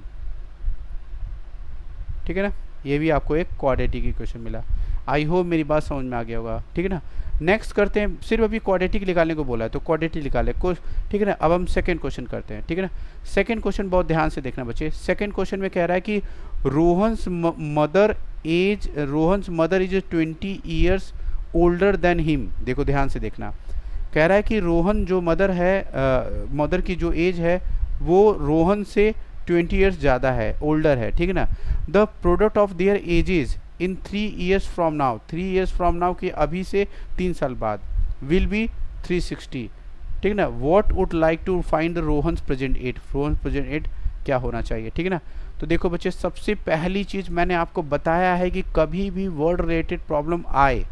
ठीक है ना। ये भी आपको एक क्वाड्रेटिक इक्वेशन मिला। आई होप मेरी बात समझ में आ गया होगा, ठीक है ना। नेक्स्ट करते हैं, सिर्फ अभी क्वाड्रेटिक निकालने को बोला है तो क्वाड्रेटिक निकाले को, ठीक है ना। अब हम सेकंड क्वेश्चन करते हैं, ठीक है ना। सेकंड क्वेश्चन बहुत ध्यान से देखना बच्चे। सेकंड क्वेश्चन में कह रहा है कि Rohan's mother is 20 years older than him. देखो ध्यान से देखना, कह रहा है कि रोहन जो मदर है, मदर की जो एज है वो रोहन से 20 ईयर्स ज़्यादा है, ओल्डर है, ठीक है ना। The product of their edges in 3 years from now, 3 years from now कि अभी से 3 साल बाद, विल बी 360, ठीक है ना। What would like to find Rohan's present age, Rohan's present age क्या होना चाहिए, ठीक है ना। तो देखो बच्चे, सबसे पहली चीज़ मैंने आपको बताया है कि कभी भी वर्ड रिलेटेड प्रॉब्लम आए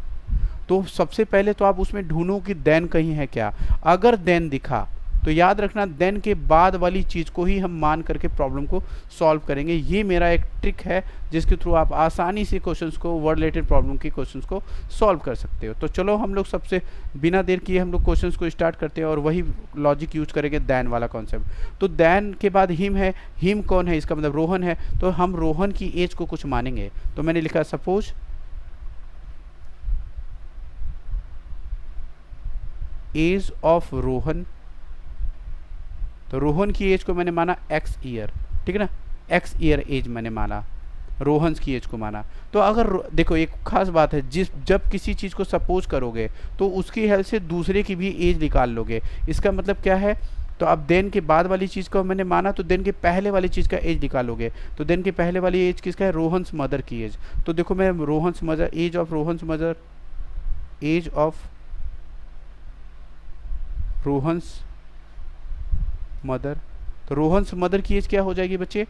तो सबसे पहले तो आप उसमें ढूंढो कि देन कहीं है क्या। अगर देन दिखा तो याद रखना देन के बाद वाली चीज़ को ही हम मान करके प्रॉब्लम को सॉल्व करेंगे। ये मेरा एक ट्रिक है जिसके थ्रू आप आसानी से क्वेश्चंस को, वर्ड रिलेटेड प्रॉब्लम की क्वेश्चंस को सॉल्व कर सकते हो। तो चलो हम लोग सबसे बिना देर किए हम लोग क्वेश्चंस को स्टार्ट करते हैं और वही लॉजिक यूज करेंगे देन वाला कॉन्सेप्ट। तो देन के बाद हिम है, हिम कौन है, इसका मतलब रोहन है, तो हम रोहन की एज को कुछ मानेंगे। तो मैंने लिखा सपोज एज ऑफ रोहन, तो रोहन की एज को मैंने माना x ईयर, ठीक है ना, x ईयर एज मैंने माना। रोहन्स की एज को माना। तो अगर देखो एक खास बात है, जब किसी चीज़ को सपोज करोगे तो उसकी हेल्प से दूसरे की भी एज निकाल लोगे। इसका मतलब क्या है, तो अब देन के बाद वाली चीज़ को मैंने माना तो देन के पहले वाली चीज़ का एज निकालोगे। तो देन के पहले वाली एज किसका है, रोहन्स मदर की एज। तो देखो मैं Rohan's mother, age of Rohan's mother, age of Rohan's mother. तो रोहन्स मदर की एज क्या हो जाएगी बच्चे,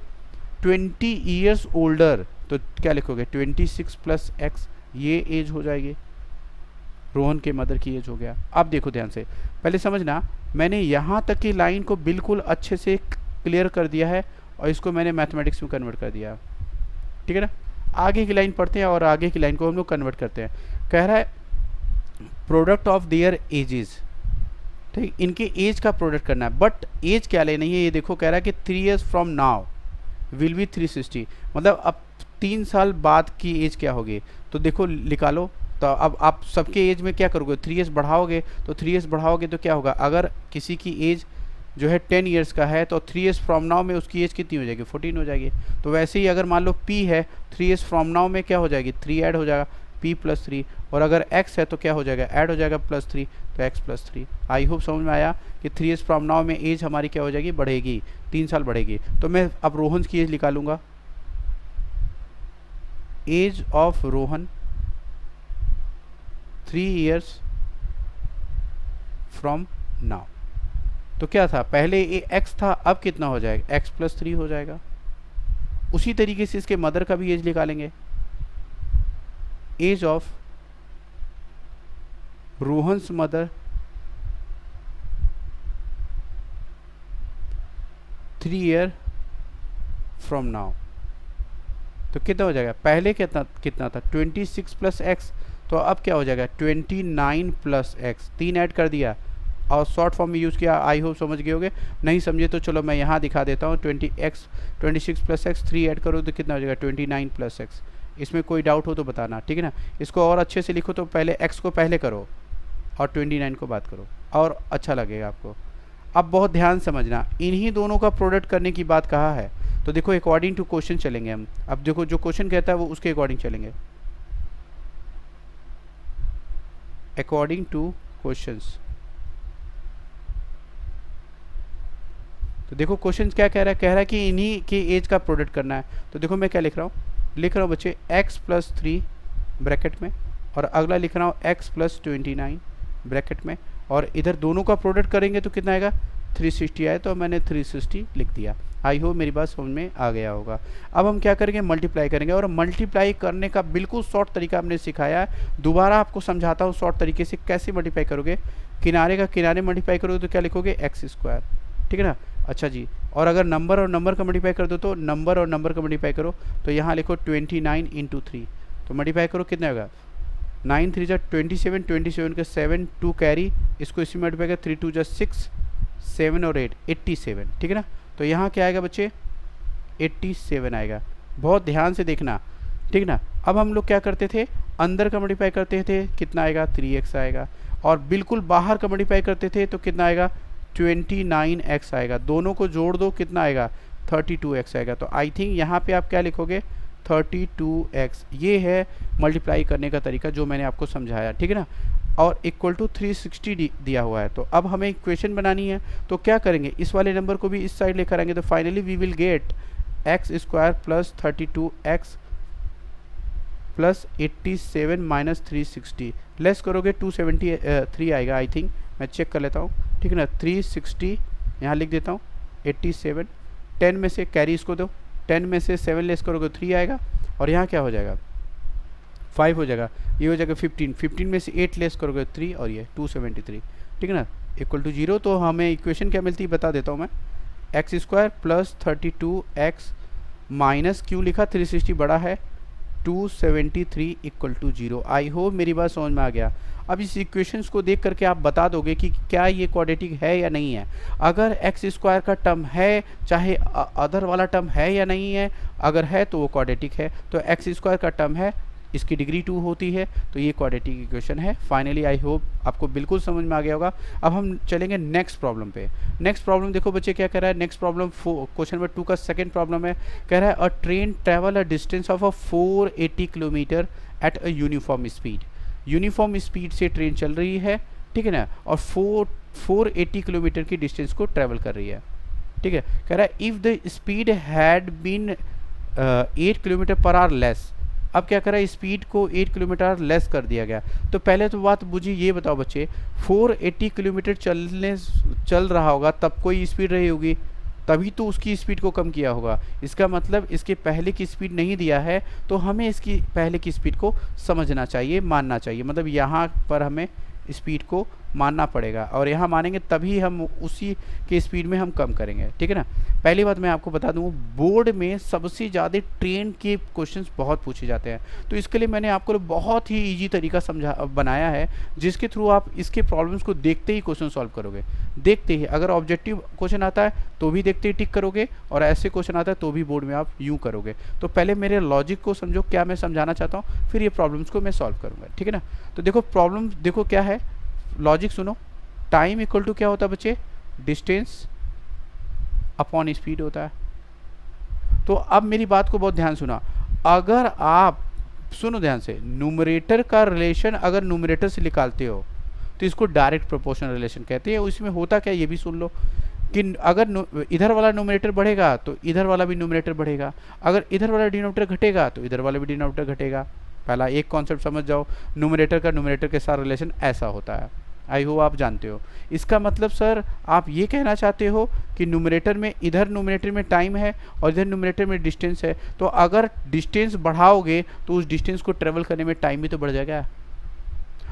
20 ईयर्स ओल्डर। तो क्या लिखोगे, 26 प्लस एक्स, ये एज हो जाएगी। रोहन के मदर की एज हो गया। अब देखो ध्यान से, पहले समझना, मैंने यहाँ तक की लाइन को बिल्कुल अच्छे से क्लियर कर दिया है और इसको मैंने मैथमेटिक्स में कन्वर्ट कर दिया, ठीक है ना। आगे की लाइन पढ़ते हैं और आगे की लाइन को हम लोग कन्वर्ट करते हैं। कह रहा है प्रोडक्ट ऑफ देयर एजेस, ठीक, इनके एज का प्रोडक्ट करना है। बट एज क्या लेनी है, ये देखो कह रहा है कि 3 years from now will be 360, मतलब अब 3 साल बाद की एज क्या होगी। तो देखो निकालो, तो अब आप सबके एज में क्या करोगे, 3 ईयर्स बढ़ाओगे। तो 3 ईयर्स बढ़ाओगे तो क्या होगा, अगर किसी की एज जो है 10 ईयर्स का है तो 3 ईयर्स फ्रॉम नाउ में उसकी एज कितनी हो जाएगी, 14 हो जाएगी। तो वैसे ही अगर मान लो p है, 3 ईयर्स फ्रॉम नाउ में क्या हो जाएगी, 3 ऐड हो जाएगा, p प्लस 3। और अगर x है तो क्या हो जाएगा, ऐड हो जाएगा +3, तो x प्लस 3। आई होप समझ में आया कि 3 ईयर्स फ्रॉम नाउ में एज हमारी क्या हो जाएगी, बढ़ेगी, 3 साल बढ़ेगी। तो मैं अब रोहन्स की एज निकालूंगा, age of Rohan 3 years from now. तो क्या था, पहले ये x था, अब कितना हो जाएगा, x प्लस 3 हो जाएगा। उसी तरीके से इसके मदर का भी एज निकालेंगे, age of Rohan's mother 3 year from now. तो कितना हो जाएगा, पहले कितना था 26 प्लस एक्स, तो अब क्या हो जाएगा 29 प्लस एक्स, 3 ऐड कर दिया और शॉर्ट फॉर्म में यूज़ किया। आई होप समझ गए होगे, नहीं समझे तो चलो मैं यहाँ दिखा देता हूँ। 26 प्लस एक्स 3 ऐड करो तो कितना हो जाएगा 29 प्लस एक्स। इसमें कोई डाउट हो तो बताना, ठीक है ना। इसको और अच्छे से लिखो, तो पहले एक्स को पहले करो और 29 को बात करो, और अच्छा लगेगा आपको। अब बहुत ध्यान समझना, इन्हीं दोनों का प्रोडक्ट करने की बात कहा है। तो देखो अकॉर्डिंग टू क्वेश्चन चलेंगे हम। अब देखो जो क्वेश्चन कहता है वो उसके अकॉर्डिंग चलेंगे, अकॉर्डिंग टू क्वेश्चंस। तो देखो क्वेश्चन क्या कह रहा है कि इन्हीं के एज का प्रोडक्ट करना है। तो देखो मैं क्या लिख रहा हूँ बच्चे x प्लस 3 ब्रैकेट में, और अगला लिख रहा हूँ x प्लस 29 ब्रैकेट में, और इधर दोनों का प्रोडक्ट करेंगे तो कितना आएगा 360 आए, तो मैंने 360 लिख दिया। आई होप मेरी बात समझ में आ गया होगा। अब हम क्या करेंगे, मल्टीप्लाई करेंगे, और मल्टीप्लाई करने का बिल्कुल शॉर्ट तरीका हमने सिखाया है। दोबारा आपको समझाता हूँ शॉर्ट तरीके से कैसे मल्टीप्लाई करोगे। किनारे का किनारे मल्टीप्लाई करोगे तो क्या लिखोगे, एक्स स्क्वायर, ठीक है ना। अच्छा जी, और अगर नंबर और नंबर का मल्टीप्लाई कर दो तो नंबर और नंबर का मल्टीप्लाई करो, तो यहाँ लिखो 29 इंटू 3, तो मल्टीप्लाई करो कितना होगा 9 3 जा 27, 27 का 7 2 कैरी, इसको इसी में मल्टीप्लाई कर 3 2 जा 6 7 और 8 87, ठीक है ना। तो यहाँ क्या आएगा बच्चे 87 आएगा। बहुत ध्यान से देखना, ठीक है ना। अब हम लोग क्या करते थे, अंदर का मल्टीप्लाई करते थे, कितना आएगा 3x आएगा, और बिल्कुल बाहर का मल्टीप्लाई करते थे तो कितना आएगा 29x आएगा। दोनों को जोड़ दो कितना आएगा 32x आएगा। तो आई थिंक यहाँ पे आप क्या लिखोगे 32x। ये है मल्टीप्लाई करने का तरीका जो मैंने आपको समझाया, ठीक है ना। और इक्वल टू 360 दिया हुआ है। तो अब हमें इक्वेशन बनानी है, तो क्या करेंगे, इस वाले नंबर को भी इस साइड लेकर आएंगे, तो finally we will get x square plus 32x plus 87 minus 360। Less करोगे 273 आएगा आई थिंक, मैं चेक कर लेता हूँ, ठीक है ना। 360 यहाँ लिख देता हूँ, 87 10 में से कैरी इसको दो, 10 में से 7 लेस करोगे 3 आएगा, और यहाँ क्या हो जाएगा 5 हो जाएगा, ये हो जाएगा 15, 15 में से 8 लेस करोगे 3, और ये 273, ठीक है ना, इक्वल टू 0। तो हमें इक्वेशन क्या मिलती है बता देता हूँ मैं, x square plus 32x minus क्यों लिखा 360 बड़ा है 273 इक्वल टू 0। आई होप मेरी बात समझ में आ गया। अब इस इक्वेशंस को देख करके आप बता दोगे कि क्या ये क्वाड्रेटिक है या नहीं है। अगर एक्स स्क्वायर का टर्म है, चाहे अदर वाला टर्म है या नहीं है, अगर है तो वो क्वाड्रेटिक है। तो एक्स स्क्वायर का टर्म है, इसकी डिग्री 2 होती है, तो ये क्वाड्रेटिक इक्वेशन है। फाइनली आई होप आपको बिल्कुल समझ में आ गया होगा। अब हम चलेंगे नेक्स्ट प्रॉब्लम पे। नेक्स्ट प्रॉब्लम देखो बच्चे क्या कह रहा है। नेक्स्ट प्रॉब्लम क्वेश्चन नंबर 2 का सेकंड प्रॉब्लम है। कह रहा है अ train travel a distance of 480 kilometre at a uniform speed. Uniform speed से ट्रेन चल रही है, ठीक है ना, और 480 किलोमीटर की डिस्टेंस को ट्रेवल कर रही है, ठीक है। कह रहा है if the speed had been 8 kilometre per hour less. अब क्या कर रहा है, स्पीड को 8 किलोमीटर लेस कर दिया गया। तो पहले तो बात मुझे ये बताओ बच्चे, 480 किलोमीटर चल रहा होगा तब कोई स्पीड रही होगी, तभी तो उसकी स्पीड को कम किया होगा। इसका मतलब इसके पहले की स्पीड नहीं दिया है, तो हमें इसकी पहले की स्पीड को समझना चाहिए, मानना चाहिए। मतलब यहाँ पर हमें स्पीड को मानना पड़ेगा, और यहाँ मानेंगे तभी हम उसी के स्पीड में हम कम करेंगे, ठीक है ना। पहली बात मैं आपको बता दूँ, बोर्ड में सबसे ज़्यादा ट्रेन के क्वेश्चंस बहुत पूछे जाते हैं, तो इसके लिए मैंने आपको बहुत ही इजी तरीका बनाया है, जिसके थ्रू आप इसके प्रॉब्लम्स को देखते ही क्वेश्चन सॉल्व करोगे। देखते ही, अगर ऑब्जेक्टिव क्वेश्चन आता है तो भी देखते ही टिक करोगे, और ऐसे क्वेश्चन आता है तो भी बोर्ड में आप यूँ करोगे। तो पहले मेरे लॉजिक को समझो, क्या मैं समझाना चाहता हूँ, फिर ये प्रॉब्लम्स को मैं सॉल्व करूँगा, ठीक है ना। तो देखो प्रॉब्लम देखो क्या है, लॉजिक सुनो। टाइम इक्वल टू क्या होता है बच्चे, डिस्टेंस अपॉन स्पीड होता है। तो अब मेरी बात को बहुत ध्यान सुना, अगर आप सुनो ध्यान से, न्यूमरेटर का रिलेशन अगर न्यूमरेटर से निकालते हो तो इसको डायरेक्ट प्रोपोर्शनल रिलेशन कहते हैं। इसमें होता क्या, ये भी सुन लो कि अगर इधर वाला न्यूमरेटर बढ़ेगा तो इधर वाला भी न्यूमरेटर बढ़ेगा, अगर इधर वाला डिनोमिनेटर घटेगा तो इधर वाला भी डिनोमिनेटर घटेगा। पहला एक कॉन्सेप्ट समझ जाओ, न्यूमरेटर का न्यूमरेटर के साथ रिलेशन ऐसा होता है। आई होप आप जानते हो। इसका मतलब सर आप ये कहना चाहते हो कि न्यूमरेटर में, इधर न्यूमरेटर में टाइम है और इधर न्यूमरेटर में डिस्टेंस है, तो अगर डिस्टेंस बढ़ाओगे तो उस डिस्टेंस को ट्रेवल करने में टाइम भी तो बढ़ जाएगा।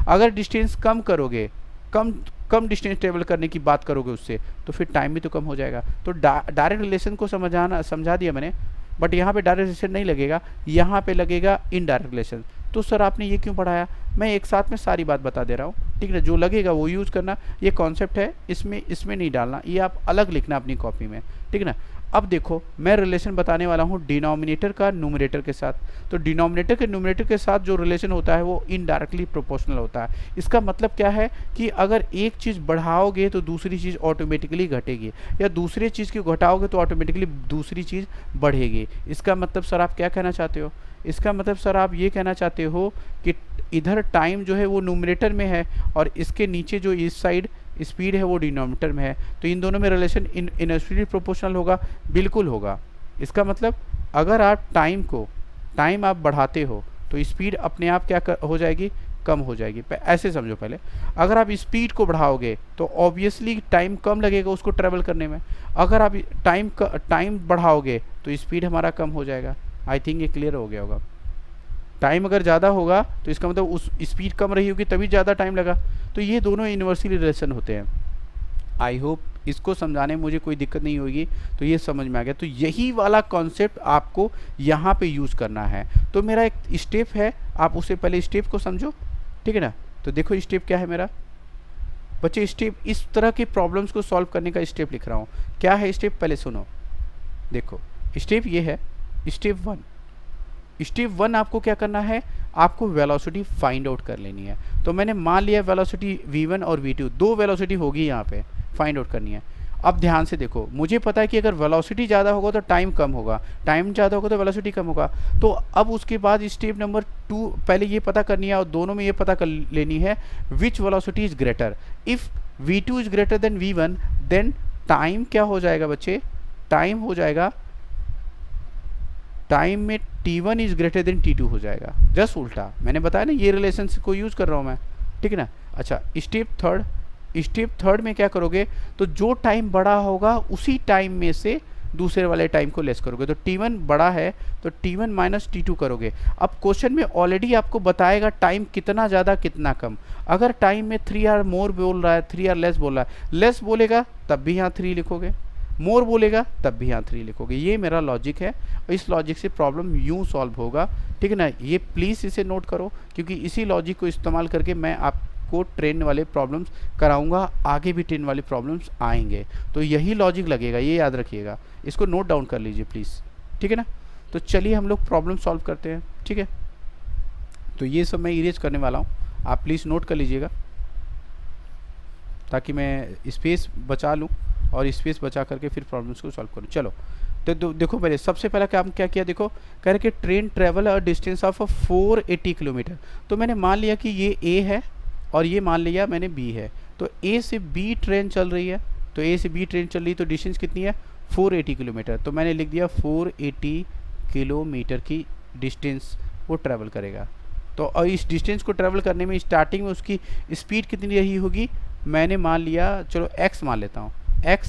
अगर डिस्टेंस कम करोगे, कम डिस्टेंस ट्रेवल करने की बात करोगे उससे, तो फिर टाइम भी तो कम हो जाएगा। तो डायरेक्ट रिलेशन को समझा दिया मैंने, बट यहाँ पे डायरेक्ट रिलेशन नहीं लगेगा, यहाँ पे लगेगा इनडायरेक्ट रिलेशन। तो सर आपने ये क्यों पढ़ाया, मैं एक साथ में सारी बात बता दे रहा हूँ, ठीक है। जो लगेगा वो यूज़ करना, ये कॉन्सेप्ट है, इसमें नहीं डालना, ये आप अलग लिखना अपनी कॉपी में, ठीक है ना। अब देखो मैं रिलेशन बताने वाला हूँ डिनोमिनेटर का न्यूमरेटर के साथ। तो डिनोमिनेटर के न्यूमरेटर के साथ जो रिलेशन होता है वो इनडायरेक्टली प्रोपोर्शनल होता है। इसका मतलब क्या है कि अगर एक चीज़ बढ़ाओगे तो दूसरी चीज़ ऑटोमेटिकली घटेगी, या दूसरी चीज़ को घटाओगे तो ऑटोमेटिकली दूसरी चीज़ बढ़ेगी। इसका मतलब सर आप क्या कहना चाहते हो, इसका मतलब सर आप ये कहना चाहते हो कि इधर टाइम जो है वो न्यूमरेटर में है और इसके नीचे जो इस साइड स्पीड है वो डिनोमिनेटर में है, तो इन दोनों में रिलेशन इनवर्सली प्रोपोर्शनल होगा, बिल्कुल होगा। इसका मतलब अगर आप टाइम आप बढ़ाते हो तो स्पीड अपने आप हो जाएगी, कम हो जाएगी। ऐसे समझो पहले, अगर आप स्पीड को बढ़ाओगे तो ऑब्वियसली टाइम कम लगेगा उसको ट्रेवल करने में, अगर आप टाइम बढ़ाओगे तो स्पीड हमारा कम हो जाएगा। आई थिंक ये क्लियर हो गया होगा। टाइम अगर ज़्यादा होगा तो इसका मतलब उस स्पीड कम रही होगी तभी ज़्यादा टाइम लगा, तो ये दोनों इनवर्सली रिलेशन होते हैं। आई होप इसको समझाने में मुझे कोई दिक्कत नहीं होगी, तो ये समझ में आ गया। तो यही वाला कॉन्सेप्ट आपको यहाँ पे यूज़ करना है। तो मेरा एक स्टेप है, आप उससे पहले स्टेप को समझो, ठीक है ना। तो देखो स्टेप क्या है मेरा बच्चे, स्टेप इस तरह के प्रॉब्लम्स को सॉल्व करने का स्टेप लिख रहा हूँ। क्या है स्टेप, पहले सुनो। देखो स्टेप ये है, स्टेप वन आपको क्या करना है, आपको वेलोसिटी फाइंड आउट कर लेनी है। तो मैंने मान लिया वेलोसिटी v1 और v2, दो वेलोसिटी होगी यहाँ पे, फाइंड आउट करनी है। अब ध्यान से देखो, मुझे पता है कि अगर वेलोसिटी ज़्यादा होगा तो टाइम कम होगा, टाइम ज़्यादा होगा तो वेलोसिटी कम होगा। तो अब उसके बाद स्टेप नंबर 2 पहले ये पता करनी है, और दोनों में ये पता कर लेनी है which velocity is greater. If v2 is greater then v1 then time क्या हो जाएगा बच्चे, टाइम हो जाएगा, टाइम में t1 is greater than t2 हो जाएगा। जस्ट उल्टा, मैंने बताया ना ये रिलेशन को यूज़ कर रहा हूँ मैं, ठीक है ना। अच्छा स्टेप थर्ड में क्या करोगे, तो जो टाइम बड़ा होगा उसी टाइम में से दूसरे वाले टाइम को लेस करोगे। तो t1 बड़ा है तो t1 माइनस t2 करोगे। अब क्वेश्चन में ऑलरेडी आपको बताएगा टाइम कितना ज़्यादा कितना कम। अगर टाइम में 3 आवर मोर बोल रहा है, 3 आवर लेस बोल रहा है, लेस बोलेगा तब भी यहाँ 3 लिखोगे, मोर बोलेगा तब भी यहाँ 3 लिखोगे। ये मेरा लॉजिक है, और इस लॉजिक से प्रॉब्लम यूँ सॉल्व होगा, ठीक है ना। ये प्लीज़ इसे नोट करो, क्योंकि इसी लॉजिक को इस्तेमाल करके मैं आपको ट्रेन वाले प्रॉब्लम्स कराऊंगा, आगे भी ट्रेन वाले प्रॉब्लम्स आएंगे। तो यही लॉजिक लगेगा, ये याद रखिएगा, इसको नोट डाउन कर लीजिए प्लीज़, ठीक है ना। तो चलिए हम लोग प्रॉब्लम सॉल्व करते हैं, ठीक है। तो ये सब मैं इरेज करने वाला हूँ, आप प्लीज़ नोट कर लीजिएगा ताकि मैं स्पेस बचा लूँ और स्पेस बचा करके फिर प्रॉब्लम्स को सॉल्व करूँ। चलो तो देखो पहले सबसे पहला काम क्या किया, देखो कह रहे कि train travel a distance of 480 kilometre. तो मैंने मान लिया कि ये ए है और ये मान लिया मैंने बी है। तो ए से बी ट्रेन चल रही है, तो ए से बी ट्रेन चल रही है, तो डिस्टेंस कितनी है 480 किलोमीटर। तो मैंने लिख दिया 480 किलोमीटर की डिस्टेंस वो ट्रैवल करेगा। तो और इस डिस्टेंस को ट्रैवल करने में स्टार्टिंग में उसकी स्पीड कितनी रही होगी, मैंने मान लिया, चलो x मान लेता हूँ, x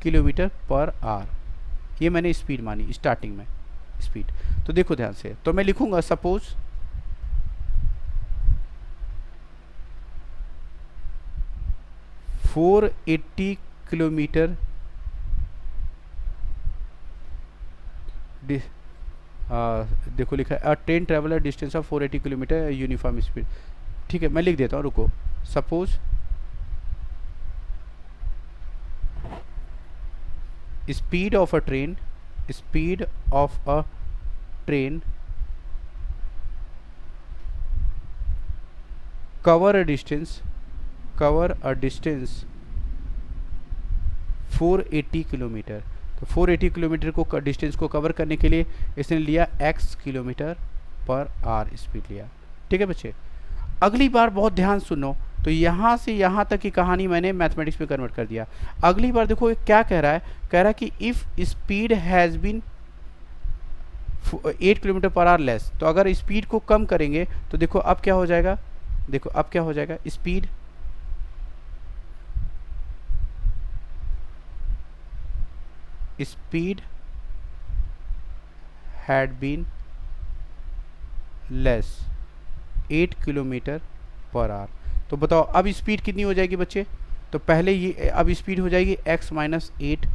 किलोमीटर पर आवर, ये मैंने स्पीड मानी स्टार्टिंग में स्पीड। तो देखो ध्यान से, तो मैं लिखूंगा सपोज 480 किलोमीटर देखो लिखा है train traveller distance of 480 kilometre uniform speed. ठीक है, मैं लिख देता हूँ, रुको। Suppose speed of a train, speed of a train cover a distance 480 kilometre. तो 480 किलोमीटर को डिस्टेंस को कवर करने के लिए इसने लिया x kilometre per our speed लिया। ठीक है बच्चे, अगली बार बहुत ध्यान सुनो। तो यहाँ से यहाँ तक की कहानी मैंने मैथमेटिक्स में कन्वर्ट कर दिया। अगली बार देखो ये क्या कह रहा है, कह रहा है कि if speed has been 8 kilometre per hour less. तो अगर स्पीड को कम करेंगे तो देखो अब क्या हो जाएगा, देखो अब क्या हो जाएगा, speed had been less 8 kilometre per our. तो बताओ अब स्पीड कितनी हो जाएगी बच्चे, तो पहले ये अब स्पीड हो जाएगी x minus 8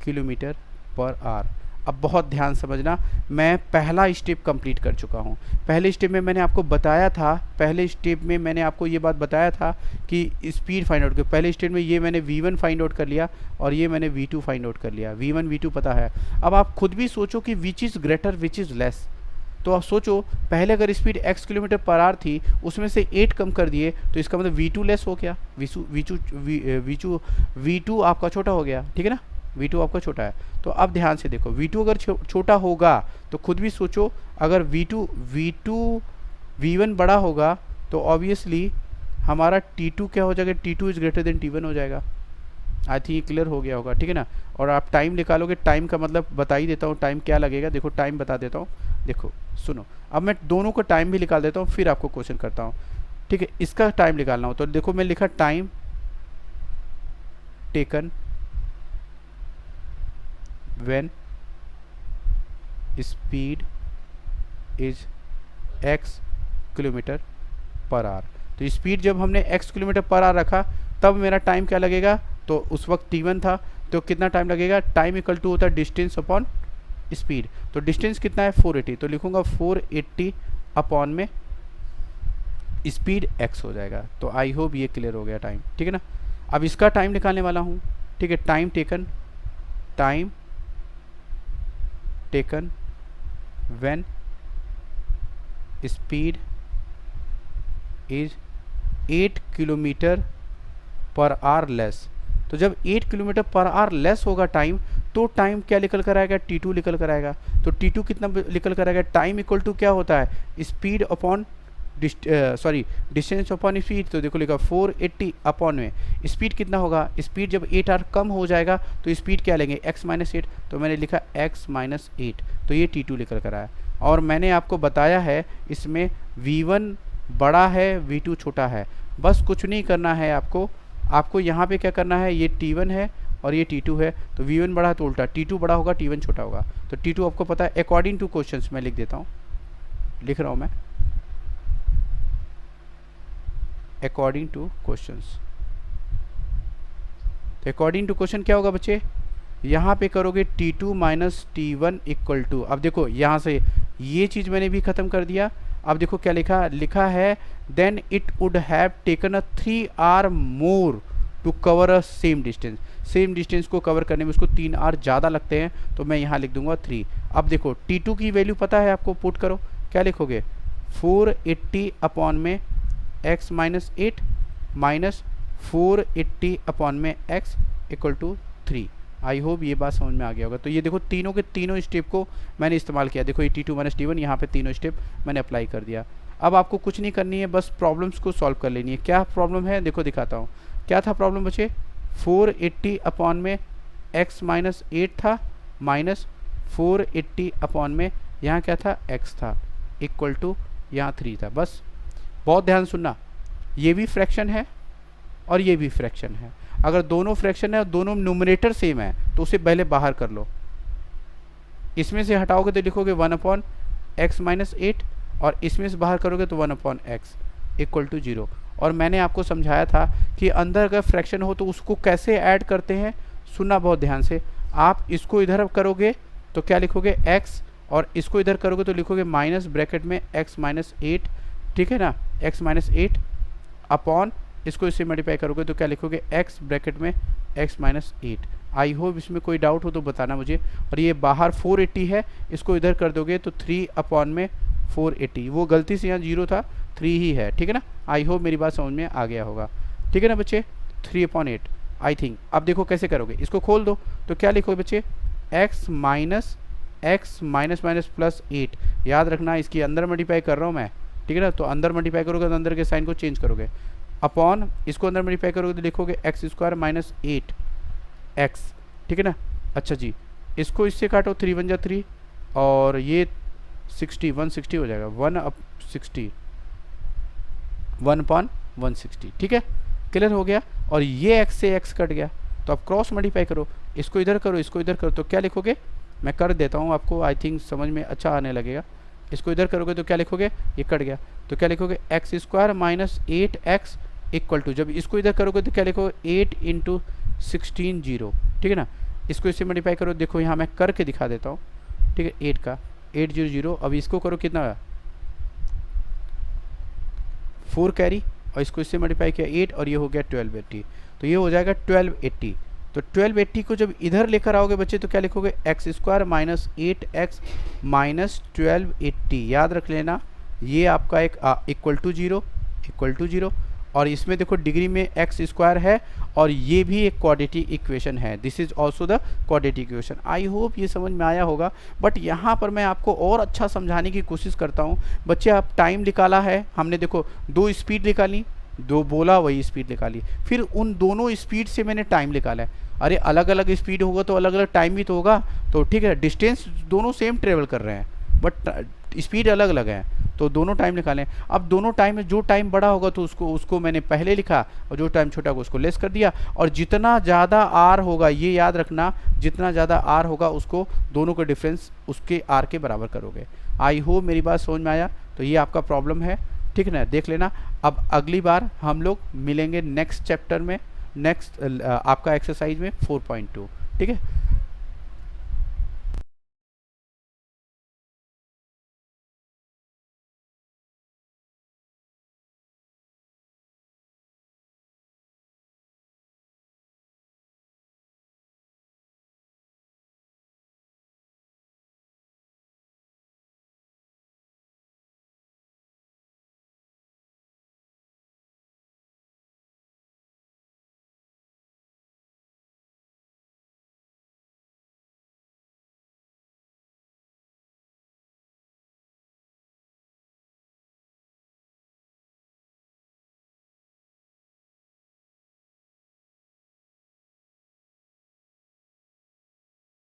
kilometre per our. अब बहुत ध्यान समझना, मैं पहला स्टेप कंप्लीट कर चुका हूँ। पहले स्टेप में मैंने आपको बताया था, पहले स्टेप में मैंने आपको ये बात बताया था कि स्पीड फाइंड आउट कर। पहले स्टेप में ये मैंने v1 फाइंड आउट कर लिया और ये मैंने v2 फाइंड आउट कर लिया। v1 v2 पता है। अब आप खुद भी सोचो कि which is greater which is less. तो आप सोचो, पहले अगर speed x kilometre per our थी, उसमें से 8 कम कर दिए, तो इसका मतलब v2 लेस हो गया, v2 आपका छोटा हो गया। ठीक है ना, v2 आपका छोटा है। तो अब ध्यान से देखो, v2 अगर छोटा होगा तो खुद भी सोचो, अगर v1 बड़ा होगा तो ऑब्वियसली हमारा t2 क्या हो जाएगा, t2 is greater than t1 हो जाएगा। आई थिंक ये क्लियर हो गया होगा। ठीक है ना, और आप टाइम निकालोगे, टाइम का मतलब बता ही देता हूँ, टाइम क्या लगेगा। देखो टाइम बता देता हूँ, देखो सुनो, अब मैं दोनों को टाइम भी निकाल देता हूँ, फिर आपको क्वेश्चन करता हूँ। ठीक है, इसका टाइम निकालना हो तो देखो मैं लिखा time taken when speed is x kilometre per our. तो स्पीड जब हमने x किलोमीटर पर आवर रखा तब मेरा टाइम क्या लगेगा, तो उस वक्त t1 था, तो कितना टाइम लगेगा, टाइम इक्वल टू होता है डिस्टेंस अपॉन स्पीड। तो डिस्टेंस कितना है 480, तो लिखूंगा 480 अपॉन में स्पीड x हो जाएगा। तो आई होप ये क्लियर हो गया टाइम। ठीक है ना, अब इसका टाइम निकालने वाला हूँ। ठीक है, time taken when speed is 8 kilometre per hour less. तो जब 8 किलोमीटर पर आवर लेस होगा टाइम, तो टाइम क्या निकल कर आएगा, t2 निकल कर आएगा। तो t2 कितना निकल कर आएगा, टाइम इक्वल टू क्या होता है, speed upon distance upon speed. तो देखो लिखा 480 अपॉन में स्पीड कितना होगा, स्पीड जब 8 आवर कम हो जाएगा तो स्पीड क्या लेंगे, x माइनस 8। तो मैंने लिखा x माइनस 8, तो ये t2 निकल कर आया। और मैंने आपको बताया है इसमें v1 बड़ा है v2 छोटा है। बस कुछ नहीं करना है आपको यहाँ पे क्या करना है, ये t1 है और ये t2 है, तो v1 बड़ा है तो उल्टा t2 बड़ा होगा, t1 छोटा होगा। तो t2 आपको पता है अकॉर्डिंग टू क्वेश्चंस, मैं लिख देता हूँ, लिख रहा हूँ मैं अकॉर्डिंग टू क्वेश्चंस। तो अकॉर्डिंग टू क्वेश्चन क्या होगा बच्चे, यहाँ पे करोगे t2 minus t1 equal to, अब देखो यहाँ से ये चीज़ मैंने भी ख़त्म कर दिया। अब देखो क्या लिखा है, then it would have taken a 3 hour more to cover a same distance. Same distance को कवर करने में उसको 3 आवर ज़्यादा लगते हैं, तो मैं यहाँ लिख दूंगा 3। अब देखो t2 की वैल्यू पता है आपको, पुट करो, क्या लिखोगे, 480 अपॉन में x माइनस 8 माइनस 480 अपॉन में x equal to 3। I hope ये बात समझ में आ गया होगा। तो ये देखो तीनों के तीनों स्टेप को मैंने इस्तेमाल किया। देखो 82 माइनस T1 यहाँ पे तीनों स्टेप मैंने अप्लाई कर दिया। अब आपको कुछ नहीं करनी है, बस प्रॉब्लम्स को सॉल्व कर लेनी है। क्या प्रॉब्लम है देखो दिखाता हूँ। क्या था प्रॉब्लम बच्चे? 480 अपॉन में x माइनस 8 था माइनस 480 अपॉन में यहाँ क्या था x था इक्वल टू यहाँ 3 था। बस बहुत ध्यान सुनना, ये भी फ्रैक्शन है और ये भी फ्रैक्शन है। अगर दोनों फ्रैक्शन है और दोनों न्यूमरेटर सेम है तो उसे पहले बाहर कर लो। इसमें से हटाओगे तो लिखोगे 1 अपॉन एक्स माइनस 8 और इसमें से बाहर करोगे तो 1 अपॉन एक्स इक्वल टू 0। और मैंने आपको समझाया था कि अंदर अगर फ्रैक्शन हो तो उसको कैसे ऐड करते हैं। सुनना बहुत ध्यान से। आप इसको इधर करोगे तो क्या लिखोगे x, और इसको इधर करोगे तो लिखोगे माइनस ब्रैकेट में x माइनस 8, ठीक है ना, x माइनस 8 अपॉन इसको इससे मल्टीप्लाई करोगे तो क्या लिखोगे x ब्रैकेट में x माइनस 8। आई होप इसमें कोई डाउट हो तो बताना मुझे। और ये बाहर 480 है, इसको इधर कर दोगे तो 3 अपॉन में 480, वो गलती से यहाँ 0 था 3 ही है, ठीक है ना। आई होप मेरी बात समझ में आ गया होगा, ठीक है ना बच्चे। 3 अपॉन 8 आई थिंक। अब देखो कैसे करोगे, इसको खोल दो तो क्या लिखोगे बच्चे, x माइनस माइनस प्लस 8। याद रखना इसकी अंदर मल्टीप्लाई कर रहा हूँ मैं, ठीक है ना। तो अंदर मल्टीप्लाई करोगे तो अंदर के साइन को चेंज करोगे, अपॉन इसको अंदर मल्टीप्लाई करोगे तो लिखोगे एक्स स्क्वायर माइनस 8x, ठीक है ना। अच्छा जी, इसको इससे काटो, 3 बन जा 3 और ये 60 160 हो जाएगा, 1 अप 60 1 अपॉन 160, ठीक है, क्लियर हो गया। और ये x से x कट गया तो अब क्रॉस मल्टीप्लाई करो, इसको इधर करो इसको इधर करो तो क्या लिखोगे, मैं कर देता हूँ आपको, आई थिंक समझ में अच्छा आने लगेगा। इसको इधर करोगे तो क्या लिखोगे, ये कट गया तो क्या लिखोगे x square minus 8x equal to, जब इसको इधर करोगे तो क्या लिखोगे 8 इंटू 16 0, ठीक है ना। इसको इससे मल्टीप्लाई करो, देखो यहाँ मैं करके दिखा देता हूँ, ठीक है, 8 का 800। अब इसको करो कितना है 4 कैरी और इसको इससे मल्टीप्लाई किया 8 और ये हो गया 1280, तो ये हो जाएगा 1280। तो 1280 को जब इधर लेकर आओगे बच्चे तो क्या लिखोगे x square minus 8x minus 1280। याद रख लेना ये आपका एक इक्वल टू 0 और इसमें देखो डिग्री में एक्स स्क्वायर है और ये भी एक क्वाड्रेटिक इक्वेशन है, this is also the quadratic equation. I hope ये समझ में आया होगा। बट यहाँ पर मैं आपको और अच्छा समझाने की कोशिश करता हूँ। बच्चे आप टाइम निकाला है हमने, देखो 2 स्पीड निकाली, 2 बोला वही स्पीड निकाली, फिर उन दोनों स्पीड से मैंने टाइम निकाला है। अरे अलग अलग स्पीड होगा तो अलग अलग टाइम भी तो होगा, तो ठीक है, डिस्टेंस दोनों सेम ट्रेवल कर रहे हैं बट स्पीड अलग अलग है, तो दोनों टाइम निकालें। अब दोनों टाइम में जो टाइम बड़ा होगा तो उसको मैंने पहले लिखा और जो टाइम छोटा होगा उसको लेस कर दिया। और जितना ज़्यादा आर होगा, ये याद रखना, जितना ज़्यादा आर होगा उसको दोनों का डिफरेंस उसके आर के बराबर करोगे। आई होप मेरी बात समझ में आया। तो ये आपका प्रॉब्लम है, ठीक है ना, देख लेना। अब अगली बार हम लोग मिलेंगे नेक्स्ट चैप्टर में, नेक्स्ट आपका एक्सरसाइज में 4.2, ठीक है।